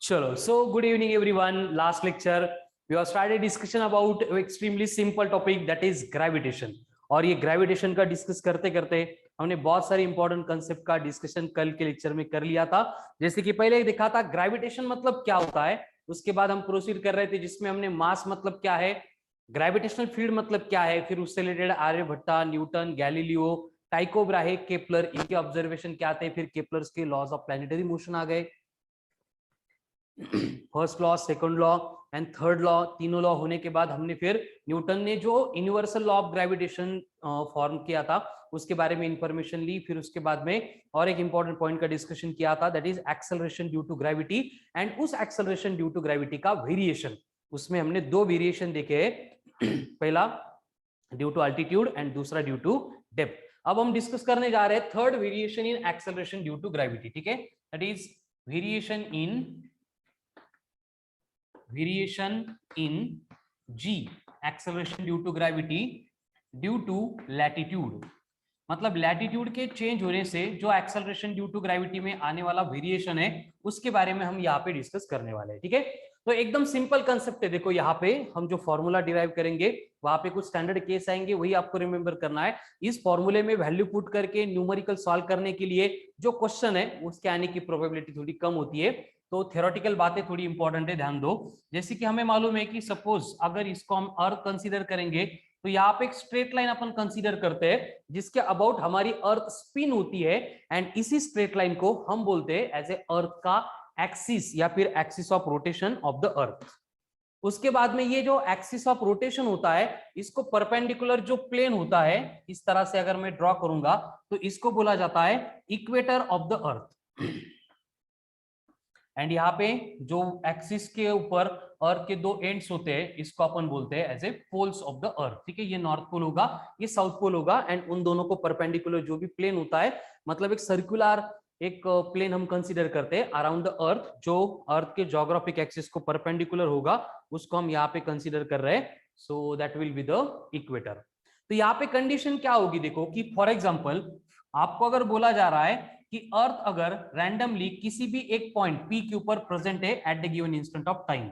चलो, so good evening everyone. Last lecture we have started discussion about extremely simple topic that is gravitation. और ये gravitation का discuss करते करते हमने बहुत सारे इंपॉर्टेंट कंसेप्ट का डिस्कशन कल के लेक्चर में कर लिया था। जैसे कि पहले देखा था ग्रेविटेशन मतलब क्या होता है, उसके बाद हम प्रोसीड कर रहे थे जिसमें हमने मास मतलब क्या है, ग्रेविटेशनल फील्ड मतलब क्या है, फिर उससे related Aryabhatta, Newton, Galileo, Tycho Brahe, Kepler, इनके ऑब्जर्वेशन क्या थे, फिर केपलर्स के लॉज ऑफ प्लैनेटरी मोशन आ गए, first law, second law and third law, तीनों लॉ होने के बाद हमने फिर न्यूटन ने जो universal law of gravitation form किया था उसके बारे में इंफॉर्मेशन ली। फिर उसके बाद में और एक इंपॉर्टेंट पॉइंट का डिस्कशन किया था, that is acceleration due to gravity, and उस एक्सेलरेशन ड्यू टू ग्रेविटी का वेरिएशन, उसमें हमने दो वेरिएशन देखे, पहला ड्यू टू अल्टीट्यूड एंड दूसरा ड्यू टू डेप्थ। अब हम डिस्कस करने जा रहे हैं third variation in acceleration due to gravity, ठीक है, that is variation in g, acceleration due to gravity due to latitude। मतलब लैटिट्यूड के चेंज होने से जो एक्सेलरेशन ड्यू टू ग्रेविटी में आने वाला वेरिएशन है उसके बारे में हम यहाँ पे डिस्कस करने वाले हैं, ठीक है। तो एकदम सिंपल कंसेप्ट है, देखो यहाँ पे हम जो फॉर्मूला डिराइव करेंगे वहां पे कुछ स्टैंडर्ड केस आएंगे, वही आपको रिमेंबर करना है। इस फॉर्मूले में वैल्यू पुट करके न्यूमेरिकल सॉल्व करने के लिए जो क्वेश्चन है उसके आने की प्रोबेबिलिटी थोड़ी कम होती है, तो थ्योरेटिकल बातें थोड़ी इंपॉर्टेंट है, ध्यान दो। जैसे कि हमें मालूम है कि सपोज अगर इसको हम अर्थ कंसीडर करेंगे तो यहाँ पे एक स्ट्रेट लाइन अपन कंसीडर करते हैं जिसके अबाउट हमारी अर्थ स्पिन होती है, एंड इसी स्ट्रेट लाइन को हम बोलते हैं एज ए अर्थ का एक्सिस या फिर axis of rotation of the अर्थ। उसके बाद में ये जो एक्सिस ऑफ रोटेशन होता है इसको परपेंडिकुलर जो प्लेन होता है, इस तरह से अगर मैं ड्रॉ करूंगा तो इसको बोला जाता है equator of the earth, and यहाँ पे जो एक्सिस के ऊपर अर्थ के दो एंड्स होते हैं इसको अपन बोलते हैं as a poles of the earth, ठीक है। ये नॉर्थ पोल होगा, ये साउथ पोल होगा, एंड उन दोनों को परपेंडिकुलर जो भी प्लेन होता है, मतलब एक सर्कुलर एक प्लेन हम कंसीडर करते हैं अराउंड द अर्थ, जो अर्थ के ज्योग्राफिक एक्सिस को परपेंडिकुलर होगा उसको हम यहाँ पे कंसीडर कर रहे हैं, so that will be the equator. तो यहाँ पे कंडीशन क्या होगी, देखो कि फॉर एग्जाम्पल आपको अगर बोला जा रहा है कि अर्थ अगर रैंडमली किसी भी एक पॉइंट पी के ऊपर प्रेजेंट है at the given instant of time,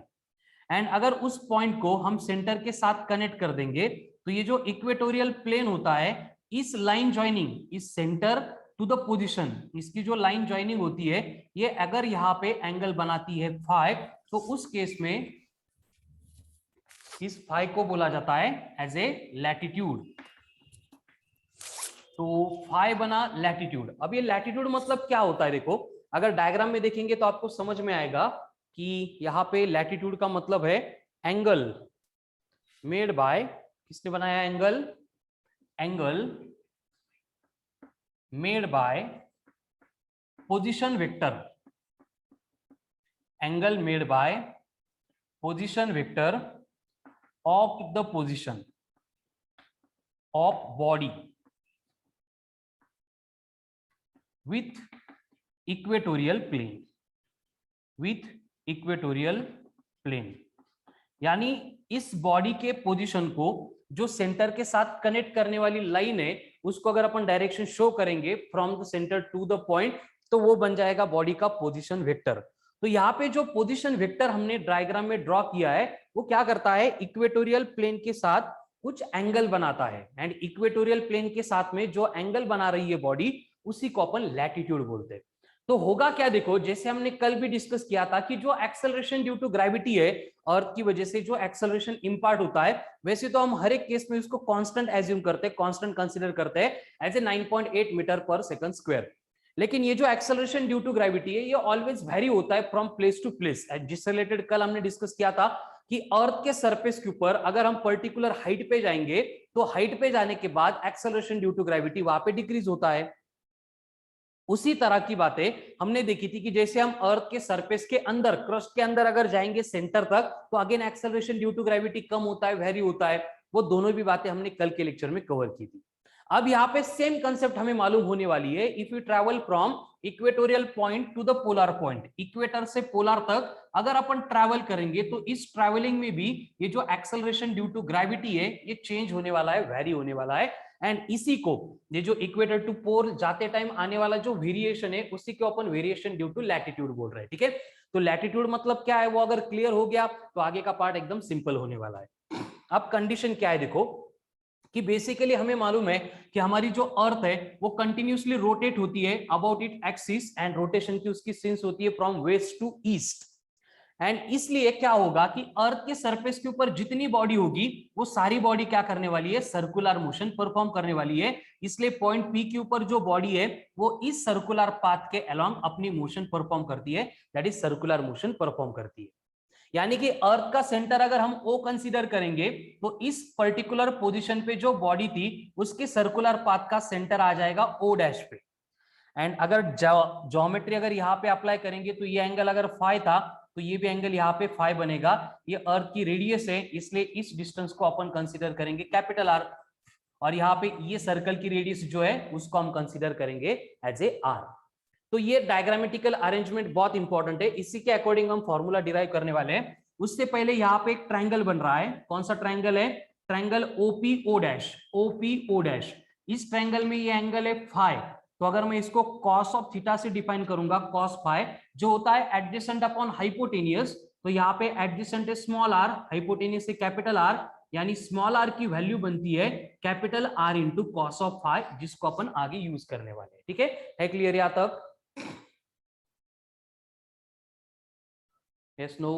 and अगर उस पॉइंट को हम सेंटर के साथ कनेक्ट कर देंगे तो ये जो इक्वेटोरियल प्लेन होता है, इस लाइन ज्वाइनिंग इस सेंटर टू द पोजीशन, इसकी जो लाइन ज्वाइनिंग होती है ये अगर यहाँ पे एंगल बनाती है फाई, तो उस केस में इस फाई को बोला जाता है एज ए लैटिट्यूड। तो फाई बना लैटिट्यूड। अब ये लैटिट्यूड मतलब क्या होता है, देखो अगर डायग्राम में देखेंगे तो आपको समझ में आएगा कि यहाँ पे लैटिट्यूड का मतलब है एंगल मेड बाय, किसने बनाया angle made by position vector, angle made by position vector of the position of body with equatorial plane, यानी इस बॉडी के पोजीशन को जो सेंटर के साथ कनेक्ट करने वाली लाइन है उसको अगर अपन डायरेक्शन शो करेंगे from the centre to the point तो वो बन जाएगा बॉडी का पोजीशन वेक्टर। तो यहाँ पे जो पोजीशन वेक्टर हमने डायग्राम में ड्रॉ किया है वो क्या करता है, इक्वेटोरियल प्लेन के साथ कुछ एंगल बनाता है, एंड इक्वेटोरियल प्लेन के साथ में जो एंगल बना रही है बॉडी उसी को अपन लैटिट्यूड बोलते हैं। तो होगा क्या, देखो जैसे हमने कल भी डिस्कस किया था कि जो एक्सेलरेशन ड्यू टू ग्रेविटी है अर्थ की वजह से जो एक्सेलरेशन इंपार्ट होता है, वैसे तो हम हर एक केस में उसको कांस्टेंट एज्यूम करते हैं, कांस्टेंट कंसीडर करते हैं एज ए 9.8 मीटर पर सेकंड स्क्वायर, लेकिन ये जो एक्सेलरेशन ड्यू टू ग्रेविटी है ये ऑलवेज वेरी होता है फ्रॉम प्लेस टू प्लेस। जिससे रिलेटेड कल हमने डिस्कस किया था कि अर्थ के सरफेस के ऊपर अगर हम पर्टिकुलर हाइट पे जाएंगे तो हाइट पे जाने के बाद एक्सेलरेशन ड्यू टू ग्रेविटी वहां पे डिक्रीज होता है। उसी तरह की बातें हमने देखी थी कि जैसे हम अर्थ के सरफेस के अंदर, क्रस्ट के अंदर अगर जाएंगे सेंटर तक तो again acceleration due to gravity कम होता है, वेरी होता है। वो दोनों भी बातें हमने कल के लेक्चर में कवर की थी। अब यहाँ पे सेम कंसेप्ट हमें मालूम होने वाली है, if you travel from equatorial point two the polar point, equator से पोलर तक अगर अपन ट्रैवल करेंगे तो इस ट्रैवलिंग में भी ये जो एक्सेलरेशन ड्यू टू ग्रेविटी है ये चेंज होने वाला है, वेरी होने वाला है, एंड इसी को ये जो इक्वेटर टू पोल जाते टाइम आने वाला जो वेरिएशन है उसी को अपन वेरिएशन ड्यू टू लैटिट्यूड बोल रहे हैं, ठीक है। तो लैटिट्यूड मतलब क्या है वो अगर क्लियर हो गया तो आगे का पार्ट एकदम सिंपल होने वाला है। अब कंडीशन क्या है देखो कि बेसिकली हमें मालूम है कि हमारी जो अर्थ है वो कंटिन्यूसली रोटेट होती है about it axis, and rotation की उसकी सिंस होती है from west to east. And इसलिए क्या होगा कि अर्थ के सरफेस के ऊपर जितनी बॉडी होगी वो सारी बॉडी क्या करने वाली है, सर्कुलर मोशन परफॉर्म करने वाली है। इसलिए पॉइंट पी के ऊपर जो बॉडी है वो इस सर्कुलर पाथ के अलोंग अपनी मोशन परफॉर्म करती है, that is circular motion perform करती है। यानी कि अर्थ का सेंटर अगर हम ओ कंसीडर करेंगे तो इस पर्टिकुलर पोजीशन पे जो बॉडी थी उसके सर्कुलर पाथ का सेंटर आ जाएगा ओ डैश पे। एंड अगर ज्योमेट्री अगर यहाँ पे अप्लाई करेंगे तो ये एंगल अगर फाई था तो ये भी एंगल यहाँ पे फाई बनेगा। ये अर्थ की रेडियस है इसलिए इस डिस्टेंस को अपन कंसीडर करेंगे कैपिटल आर, और यहाँ पे ये सर्कल की रेडियस जो है उसको हम कंसीडर करेंगे एज ए आर। तो ये डायग्रामेटिकल अरेंजमेंट बहुत इंपॉर्टेंट है, इसी के अकॉर्डिंग हम फॉर्मूला डिराइव करने वाले हैं। उससे पहले यहाँ पे एक ट्रायंगल बन रहा है, कौन सा ट्रायंगल है, triangle OPO dash, OPO dash. इस ट्रायंगल में ये एंगल है फाई, तो अगर मैं इसको कॉस ऑफ थीटा से डिफाइन करूंगा, कॉस फाई जो होता है एडजेसेंट अपॉन हाइपोटेनियस, तो यहाँ पे एडजेसेंट है स्मॉल आर, हाइपोटेनियस है कैपिटल आर, यानी स्मॉल आर की वैल्यू बनती है capital R into cos of phi, जिसको अपन आगे यूज करने वाले हैं। ठीक है क्लियर यहाँ तक? Yes, no?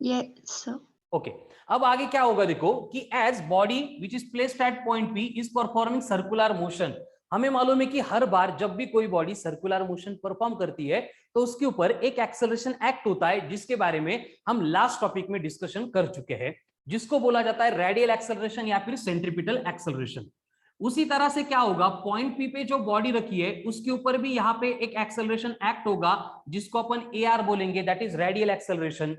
Yes, sir. Okay अब आगे क्या होगा देखो कि as body which is placed at point P is performing circular motion. हमें मालूम है कि हर बार जब भी कोई बॉडी सर्कुलर मोशन परफॉर्म करती है तो उसके ऊपर एक एक्सेलरेशन एक्ट होता है, जिसके बारे में हम लास्ट टॉपिक में डिस्कशन कर चुके हैं, जिसको बोला जाता है रेडियल एक्सेलरेशन या फिर सेंट्रीपिटल एक्सेलरेशन। उसी तरह से क्या होगा, पॉइंट पी पे जो बॉडी रखी है उसके ऊपर भी यहाँ पे एक एक्सेलरेशन एक्ट होगा जिसको अपन ए आर बोलेंगे, दैट इज रेडियल एक्सेलरेशन।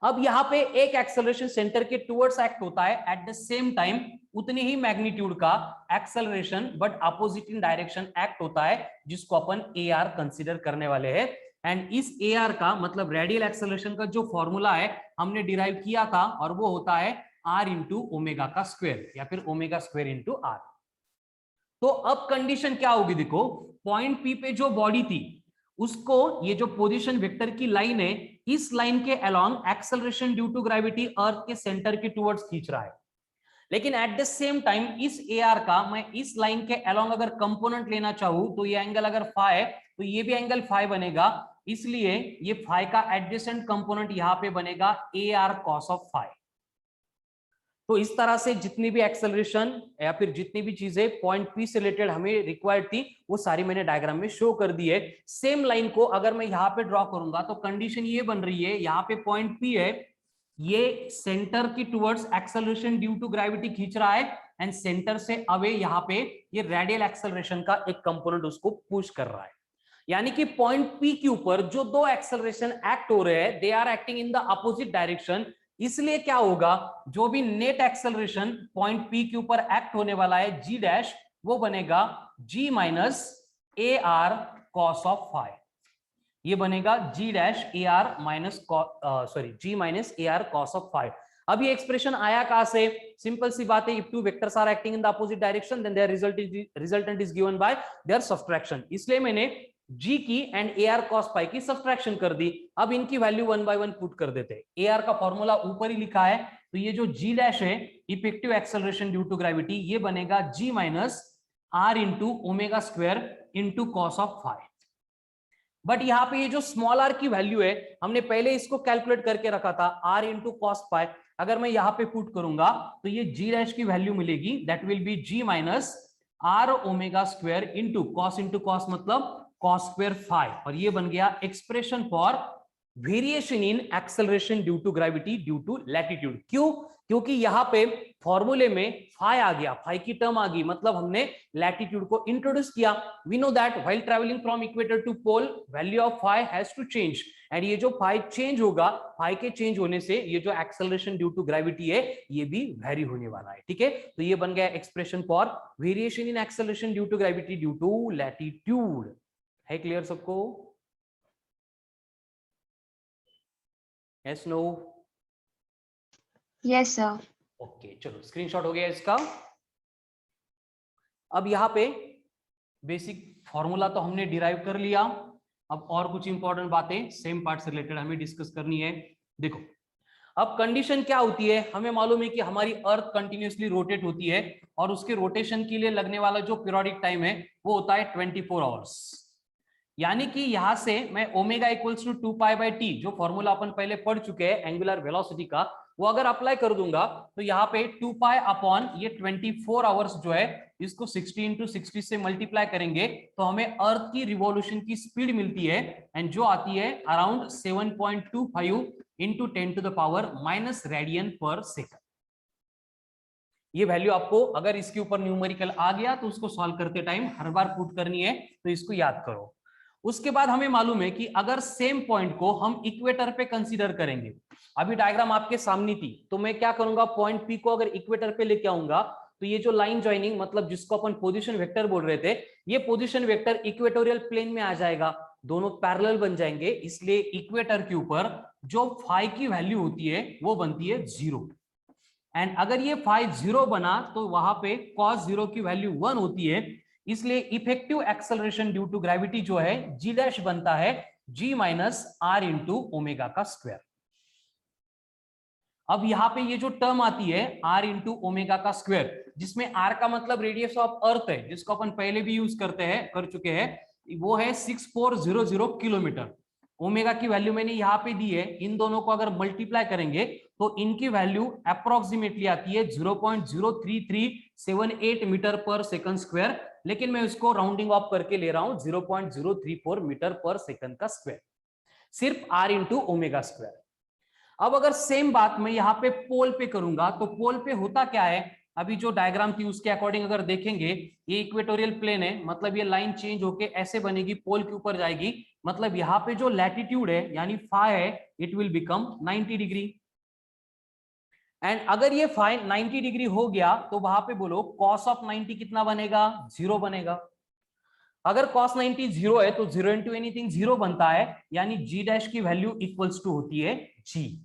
अब यहाँ पे एक एक्सेलरेशन सेंटर के टुवर्ड्स एक्ट होता है, एट द सेम टाइम उतनी ही मैग्नीट्यूड का acceleration but opposite in direction act होता है, जिसको अपन ए आर कंसिडर करने वाले हैं। एंड इस ए आर का मतलब रेडियल एक्सेलरेशन का जो फॉर्मूला है हमने डिराइव किया था, और वो होता है आर इंटू ओमेगा का स्क्वायर या फिर ओमेगा स्क्वायर इंटू आर। तो अब कंडीशन क्या होगी देखो, पॉइंट पी पे जो बॉडी थी उसको ये जो पोजीशन वेक्टर की लाइन है, इस लाइन के along acceleration due to gravity earth के सेंटर के टुवर्ड्स खींच रहा है। लेकिन एट द सेम टाइम इस ए आर का मैं इस लाइन के अलोंग अगर कंपोनेंट लेना चाहूं तो ये एंगल अगर फाई है तो ये भी एंगल फाई बनेगा, इसलिए ये फाई का एडजेसेंट कंपोनेंट यहां पे बनेगा A are cos of phi. तो इस तरह से जितनी भी एक्सेलरेशन या फिर जितनी भी चीजें पॉइंट पी से रिलेटेड हमें रिक्वायर्ड थी वो सारी मैंने डायग्राम में शो कर दी है। सेम लाइन को अगर मैं यहाँ पे ड्रॉ करूंगा तो कंडीशन ये बन रही है, यहाँ पे पॉइंट पी है, ये सेंटर की towards acceleration due to gravity खींच रहा है, एंड सेंटर से अवे यहाँ पे ये रेडियल एक्सेलरेशन का एक कंपोनेंट उसको पुश कर रहा है। यानी कि पॉइंट पी के ऊपर जो दो एक्सेलरेशन एक्ट हो रहे हैं they are acting in the opposite direction, इसलिए क्या होगा, जो भी नेट एक्सेलरेशन पॉइंट पी के ऊपर एक्ट होने वाला है जी डैश, वो बनेगा g minus a are cos of phi. ये बनेगा g dash a r minus sorry g minus a are cos of phi. अब ये एक्सप्रेशन आया कहां से, सिंपल सी बात है, if two vectors are acting in the opposite direction then their resultant is given by their subtraction. इसलिए मैंने जी की and A are cos pi की सब्ट्रैक्शन कर दी। अब इनकी वैल्यू 1 बाय 1 पुट कर देते हैं। ए आर का फॉर्मूला ऊपर ही लिखा है, तो ये जो जी डैश है effective acceleration due to gravity, ये बनेगा g minus are into omega square into cos of phi. But यहाँ पे ये जो स्मॉल आर की वैल्यू है हमने पहले इसको कैलकुलेट करके रखा था, आर इंटू कॉस पाई। अगर मैं यहाँ पे पुट करूंगा तो ये जी डैश की वैल्यू मिलेगी, that will be G minus R omega square into cos मतलब कॉस स्क्वायर फाई, और ये बन गया expression for variation in acceleration due to gravity due to latitude. क्यों? क्योंकि यहाँ पे फॉर्मूले में फाई आ गया, फाई की टर्म आ गई, मतलब हमने लैटिट्यूड को इंट्रोड्यूस किया। We know that while travelling from equator to pole value of phi has to change, and ये जो फाई चेंज होगा, फाई के चेंज होने से ये जो एक्सेलरेशन ड्यू टू ग्रेविटी है ये भी वेरी होने वाला है। ठीक है, तो ये बन गया expression for variation in acceleration due to gravity due to latitude. है क्लियर सबको? Yes no? Yes, sir. Okay चलो स्क्रीनशॉट हो गया इसका। अब यहाँ पे बेसिक फॉर्मूला तो हमने डिराइव कर लिया, अब और कुछ इंपॉर्टेंट बातें सेम पार्ट से रिलेटेड हमें डिस्कस करनी है। देखो, अब कंडीशन क्या होती है, हमें मालूम है कि हमारी अर्थ कंटिन्यूअसली रोटेट होती है और उसके रोटेशन के लिए लगने वाला जो पीरियोडिक टाइम है वो होता है 24 आवर्स। यानी कि यहां से मैं ओमेगा इक्वल्स टू 2π/t, जो फॉर्मूला अपन पहले पढ़ चुके हैं एंगुलर वेलोसिटी का, वो अगर अप्लाई कर दूंगा तो यहाँ पे 2π अपॉन ये 24 आवर्स जो है, इसको 60 × 60 से मल्टीप्लाई करेंगे तो हमें अर्थ की रिवॉल्यूशन की स्पीड मिलती है, एंड जो आती है अराउंड 7.25 × 10⁻⁻⁻ रेडियन पर सेकंड। ये वैल्यू आपको अगर इसके ऊपर न्यूमेरिकल आ गया तो उसको सॉल्व करते टाइम हर बार पुट करनी है, तो इसको याद करो। उसके बाद हमें मालूम है कि अगर सेम पॉइंट को हम इक्वेटर पे कंसीडर करेंगे, अभी डायग्राम आपके सामने थी, तो मैं क्या करूंगा, पॉइंट पी को अगर इक्वेटर पे लेके आऊंगा तो ये जो लाइन ज्वाइनिंग, मतलब जिसको अपन पोजीशन वेक्टर बोल रहे थे, ये पोजीशन वेक्टर इक्वेटोरियल प्लेन में आ जाएगा, दोनों पैरेलल बन जाएंगे, इसलिए इक्वेटर के ऊपर जो फाई की वैल्यू होती है वो बनती है 0। एंड अगर ये फाई 0 बना तो वहां पे cos 0 की वैल्यू 1 होती है, इसलिए effective acceleration due to gravity जो है जी डैश बनता है g minus are into omega का स्क्वायर। अब यहां पे ये जो टर्म आती है r इंटू ओमेगा का स्क्वायर, जिसमें r का मतलब रेडियस ऑफ अर्थ है, जिसको अपन पहले भी यूज कर चुके हैं, वो है 6400 किलोमीटर। ओमेगा की वैल्यू मैंने यहाँ पे दी है, इन दोनों को अगर मल्टीप्लाई करेंगे तो इनकी वैल्यू अप्रोक्सीमेटली आती है 0.03378 मीटर पर सेकंड स्क्वायर, लेकिन मैं इसको राउंडिंग ऑफ करके ले रहा हूं 0.034 मीटर पर सेकंड का स्क्वायर, सिर्फ r इंटू ओमेगा स्क्वायर। अब अगर सेम बात मैं यहाँ पे पोल पे करूंगा तो पोल पे होता क्या है, अभी जो डायग्राम थी उसके अकॉर्डिंग अगर देखेंगे, ये इक्वेटोरियल प्लेन है, मतलब ये लाइन चेंज होके ऐसे बनेगी, पोल के ऊपर जाएगी, मतलब यहाँ पे जो लैटिट्यूड है यानी फाई है, it will become 90 degree. And अगर ये फाई 90 डिग्री हो गया तो वहां पे बोलो cos ऑफ 90 कितना बनेगा, 0 बनेगा। अगर cos 90 0 है तो 0 इंटू एनीथिंग 0 बनता है, यानी g डैश की वैल्यू इक्वल्स टू होती है g।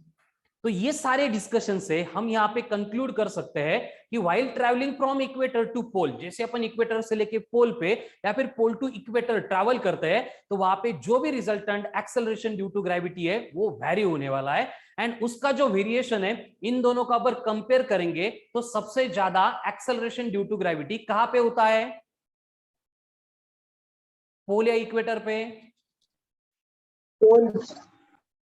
तो ये सारे डिस्कशन से हम यहाँ पे कंक्लूड कर सकते हैं कि while travelling from equator to pole, जैसे अपन इक्वेटर से लेके पोल पे या फिर पोल टू इक्वेटर ट्रैवल करते हैं, तो वहां पे जो भी resultant acceleration due to gravity है वो वेरी होने वाला है, एंड उसका जो वेरिएशन है इन दोनों का अगर कंपेयर करेंगे तो सबसे ज्यादा एक्सेलरेशन ड्यू टू ग्रेविटी कहां पे होता है, पोल या इक्वेटर पे,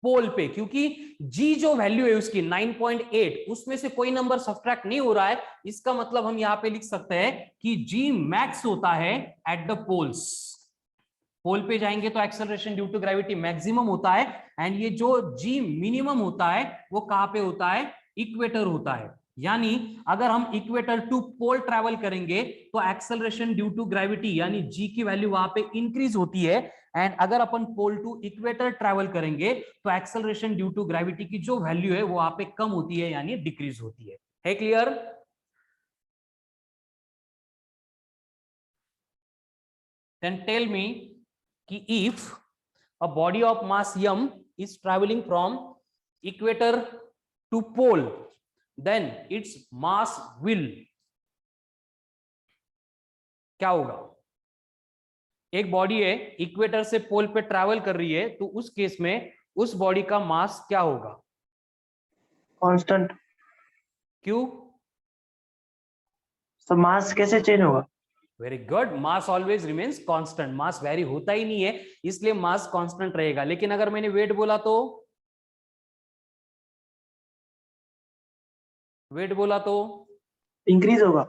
पोल पे, क्योंकि g जो वैल्यू है उसकी 9.8, उसमें से कोई नंबर सब्ट्रैक्ट नहीं हो रहा है, इसका मतलब हम यहां पे लिख सकते हैं कि g मैक्स होता है एट द पोल्स। पोल पे जाएंगे तो acceleration due to gravity maximum होता है, एंड ये जो g मिनिमम होता है वो कहां पे होता है, इक्वेटर होता है। यानी अगर हम इक्वेटर टू पोल ट्रैवल करेंगे तो एक्सेलरेशन ड्यू टू ग्रेविटी यानी g की वैल्यू वहां पे इंक्रीज होती है, एंड अगर अपन पोल टू इक्वेटर ट्रैवल करेंगे तो एक्सेलरेशन ड्यू टू ग्रेविटी की जो वैल्यू है वो वहां पे कम होती है यानी डिक्रीज होती है क्लियर? देन टेल मी कि if a body of mass m is traveling from equator to pole, then its mass will क्या होगा? एक बॉडी है इक्वेटर से पोल पे ट्रैवल कर रही है, तो उस केस में उस बॉडी का मास क्या होगा? कांस्टेंट। क्यों? तो मास कैसे चेंज होगा? वेरी गुड, मास always remains constant, mass vary होता ही नहीं है, इसलिए मास कांस्टेंट रहेगा। लेकिन अगर मैंने वेट बोला तो, वेट बोला तो इंक्रीज होगा,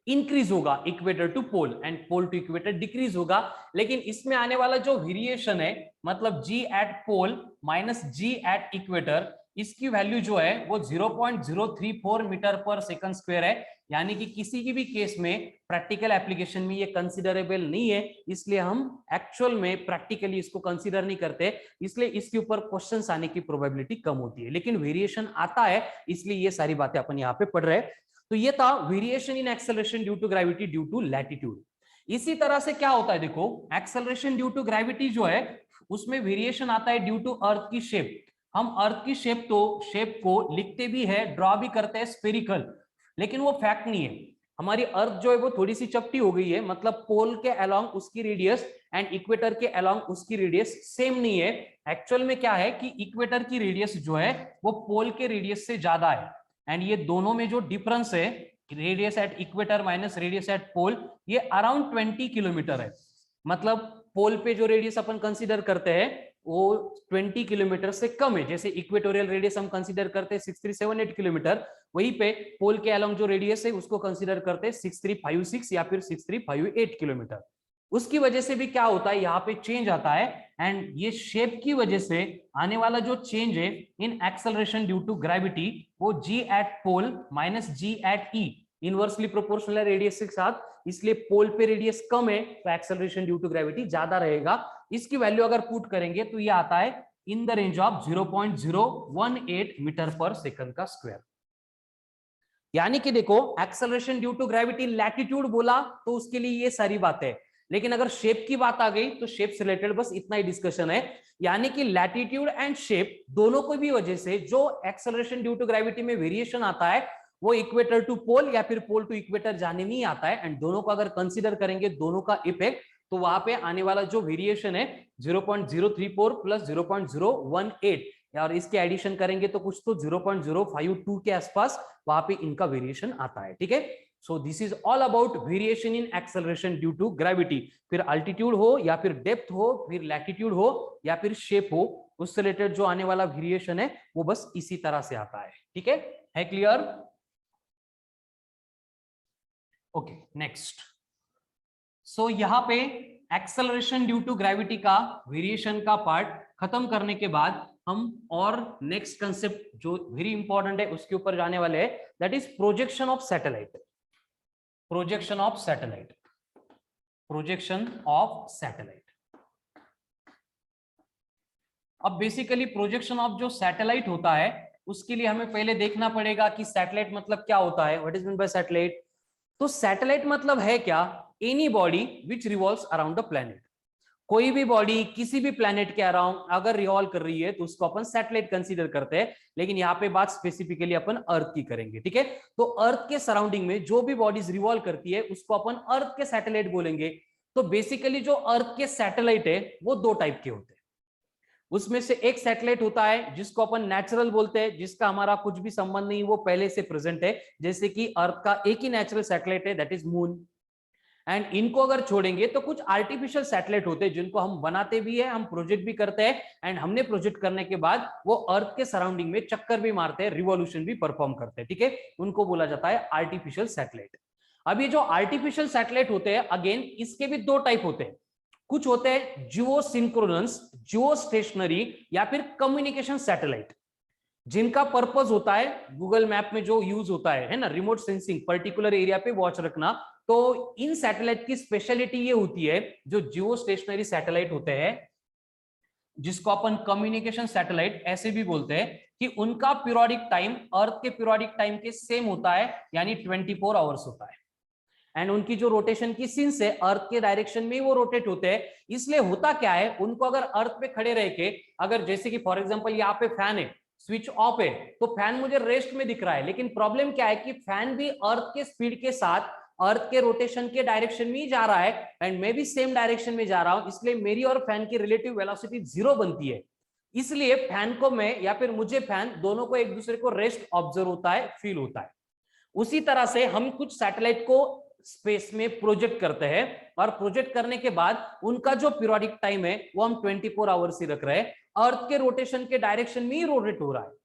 इंक्रीज होगा equator to pole, and pole to equator decrease होगा। लेकिन इसमें आने वाला जो वेरिएशन है, मतलब g at pole minus g at equator, इसकी वैल्यू जो है वो 0.034 मीटर पर सेकंड स्क्वायर है, यानी कि किसी की भी केस में प्रैक्टिकल एप्लीकेशन में ये कंसीडरेबल नहीं है, इसलिए हम एक्चुअल में प्रैक्टिकली इसको कंसीडर नहीं करते, इसलिए इसके ऊपर क्वेश्चंस आने की प्रोबेबिलिटी कम होती है। लेकिन वेरिएशन आता है, इसलिए ये सारी बातें अपन यहाँ पे पढ़ रहे हैं। तो ये था variation in acceleration due to gravity due to latitude. इसी तरह से क्या होता है, देखो एक्सेलरेशन ड्यू टू ग्रेविटी जो है उसमें वेरिएशन आता है ड्यू टू अर्थ की शेप। हम अर्थ की शेप को लिखते भी है, ड्रॉ भी करते हैं स्फेरिकल, लेकिन वो फैक्ट नहीं है। हमारी अर्थ जो है वो थोड़ी सी चपटी हो गई है, मतलब पोल के अलोंग उसकी रेडियस एंड इक्वेटर के अलोंग उसकी रेडियस सेम नहीं है। एक्चुअल में क्या है कि इक्वेटर की रेडियस जो है वो पोल के रेडियस से ज्यादा है, एंड ये दोनों में जो डिफरेंस है, radius at equator minus radius at pole, ये अराउंड 20 किलोमीटर है। मतलब पोल पे जो रेडियस अपन कंसीडर करते हैं वो 20 किलोमीटर से कम है। जैसे इक्वेटोरियल रेडियस हम कंसीडर करते हैं 6378 किलोमीटर, वहीं पे पोल के अलोंग जो रेडियस है उसको कंसीडर करते हैं 6356 या फिर 6358 किलोमीटर। उसकी वजह से भी क्या होता है, यहाँ पे चेंज आता है, एंड ये शेप की वजह से आने वाला जो चेंज है in acceleration due to gravity, वो g at pole minus g at E inversely proportional है रेडियस के साथ, इसलिए पोल पे रेडियस कम है तो एक्सेलरेशन ड्यू टू ग्रेविटी ज्यादा रहेगा। इसकी वैल्यू अगर पुट करेंगे तो ये आता है in the range of 0.018 metre per second का स्क्वायर। यानी कि देखो, acceleration due to gravity latitude बोला तो उसके लिए ये सारी बातें, लेकिन अगर शेप की बात आ गई तो शेप से रिलेटेड बस इतना ही डिस्कशन है। यानी कि लैटिट्यूड एंड शेप दोनों को भी वजह से जो एक्सेलरेशन ड्यू टू ग्रेविटी में वेरिएशन आता है वो इक्वेटर टू पोल या फिर पोल टू इक्वेटर जाने में ही आता है, एंड दोनों को अगर कंसीडर करेंगे दोनों का इफेक्ट, तो वहां पे आने वाला जो वेरिएशन है 0.034 प्लस 0.018, और इसके एडिशन करेंगे तो कुछ तो 0.052 के आसपास वहां पे इनका वेरिएशन आता है। ठीक है, so this is all about variation in acceleration due to gravity. फिर अल्टीट्यूड हो या फिर डेप्थ हो, फिर लैटिट्यूड हो या फिर शेप हो, उससे रिलेटेड जो आने वाला वेरिएशन है वो बस इसी तरह से आता है। ठीक है क्लियर? Okay, next. सो यहाँ पे एक्सेलरेशन ड्यू टू ग्रेविटी का वेरिएशन का पार्ट खत्म करने के बाद हम और नेक्स्ट कंसेप्ट जो वेरी इंपॉर्टेंट है उसके ऊपर जाने वाले हैं, that is projection of satellite. Projection of satellite, projection of satellite. अब बेसिकली प्रोजेक्शन ऑफ जो सैटेलाइट होता है उसके लिए हमें पहले देखना पड़ेगा कि सैटेलाइट मतलब क्या होता है, what is mean by satellite. तो सैटेलाइट मतलब है क्या, any body which revolves around the planet. कोई भी बॉडी किसी भी प्लैनेट के अराउंड अगर रिवॉल्व कर रही है तो उसको अपन सैटेलाइट कंसीडर करते हैं, लेकिन यहाँ पे बात स्पेसिफिकली अपन अर्थ की करेंगे। ठीक है, तो अर्थ के सराउंडिंग में जो भी बॉडीज रिवॉल्व करती है उसको अपन अर्थ के सैटेलाइट बोलेंगे। तो बेसिकली जो अर्थ के सैटेलाइट है वो दो टाइप के होते हैं। उसमें से एक सैटेलाइट होता है जिसको अपन नेचुरल बोलते हैं, जिसका हमारा कुछ भी संबंध नहीं, वो पहले से प्रेजेंट है, जैसे कि अर्थ का एक ही नेचुरल सैटेलाइट है, दैट इज मून। एंड इनको अगर छोड़ेंगे तो कुछ आर्टिफिशियल सैटेलाइट होते हैं जिनको हम बनाते भी है, हम प्रोजेक्ट भी करते हैं, एंड हमने प्रोजेक्ट करने के बाद वो अर्थ के सराउंडिंग में चक्कर भी मारते हैं, रिवॉल्यूशन भी परफॉर्म करते हैं। ठीक है, उनको बोला जाता है आर्टिफिशियल सैटेलाइट। अब ये जो आर्टिफिशियल सैटेलाइट होते हैं, अगेन इसके भी दो टाइप होते हैं। कुछ होते हैं जियोसिंक्रोनस, जियोस्टेशनरी या फिर कम्युनिकेशन सैटेलाइट, जिनका पर्पस होता है गूगल मैप में जो यूज होता है ना, रिमोट सेंसिंग, पर्टिकुलर एरिया पे वॉच रखना। तो इन सैटेलाइट की स्पेशलिटी ये होती है, जो जियो स्टेशनरी सैटेलाइट होते हैं, जिसको अपन कम्युनिकेशन सैटेलाइट ऐसे भी बोलते हैं, कि उनका पीरियोडिक टाइम अर्थ के पीरियोडिक टाइम के सेम होता है, यानी 24 आवर्स होता है। एंड उनकी जो रोटेशन की सिंस है अर्थ के डायरेक्शन में वो रोटेट होते हैं। इसलिए होता क्या है, उनको अगर अर्थ पे खड़े रह के, अगर जैसे कि फॉर एग्जांपल यहाँ पे फैन है, स्विच ऑफ है, तो फैन मुझे रेस्ट में दिख रहा है, लेकिन प्रॉब्लम क्या है कि फैन भी अर्थ के स्पीड के साथ अर्थ के रोटेशन के डायरेक्शन में ही जा रहा है, एंड मैं भी सेम डायरेक्शन में जा रहा हूं, इसलिए मेरी और फैन की रिलेटिव वेलोसिटी 0 बनती है। इसलिए फैन को मैं या फिर मुझे फैन, दोनों को एक दूसरे को रेस्ट ऑब्जर्व होता है, फील होता है। उसी तरह से हम कुछ सैटेलाइट को स्पेस में प्रोजेक्ट करते हैं, और प्रोजेक्ट करने के बाद उनका जो पीरियोडिक टाइम है वो हम 24 आवर्स ही रख रहे हैं, अर्थ के रोटेशन के डायरेक्शन में ही रोटेट हो रहा है।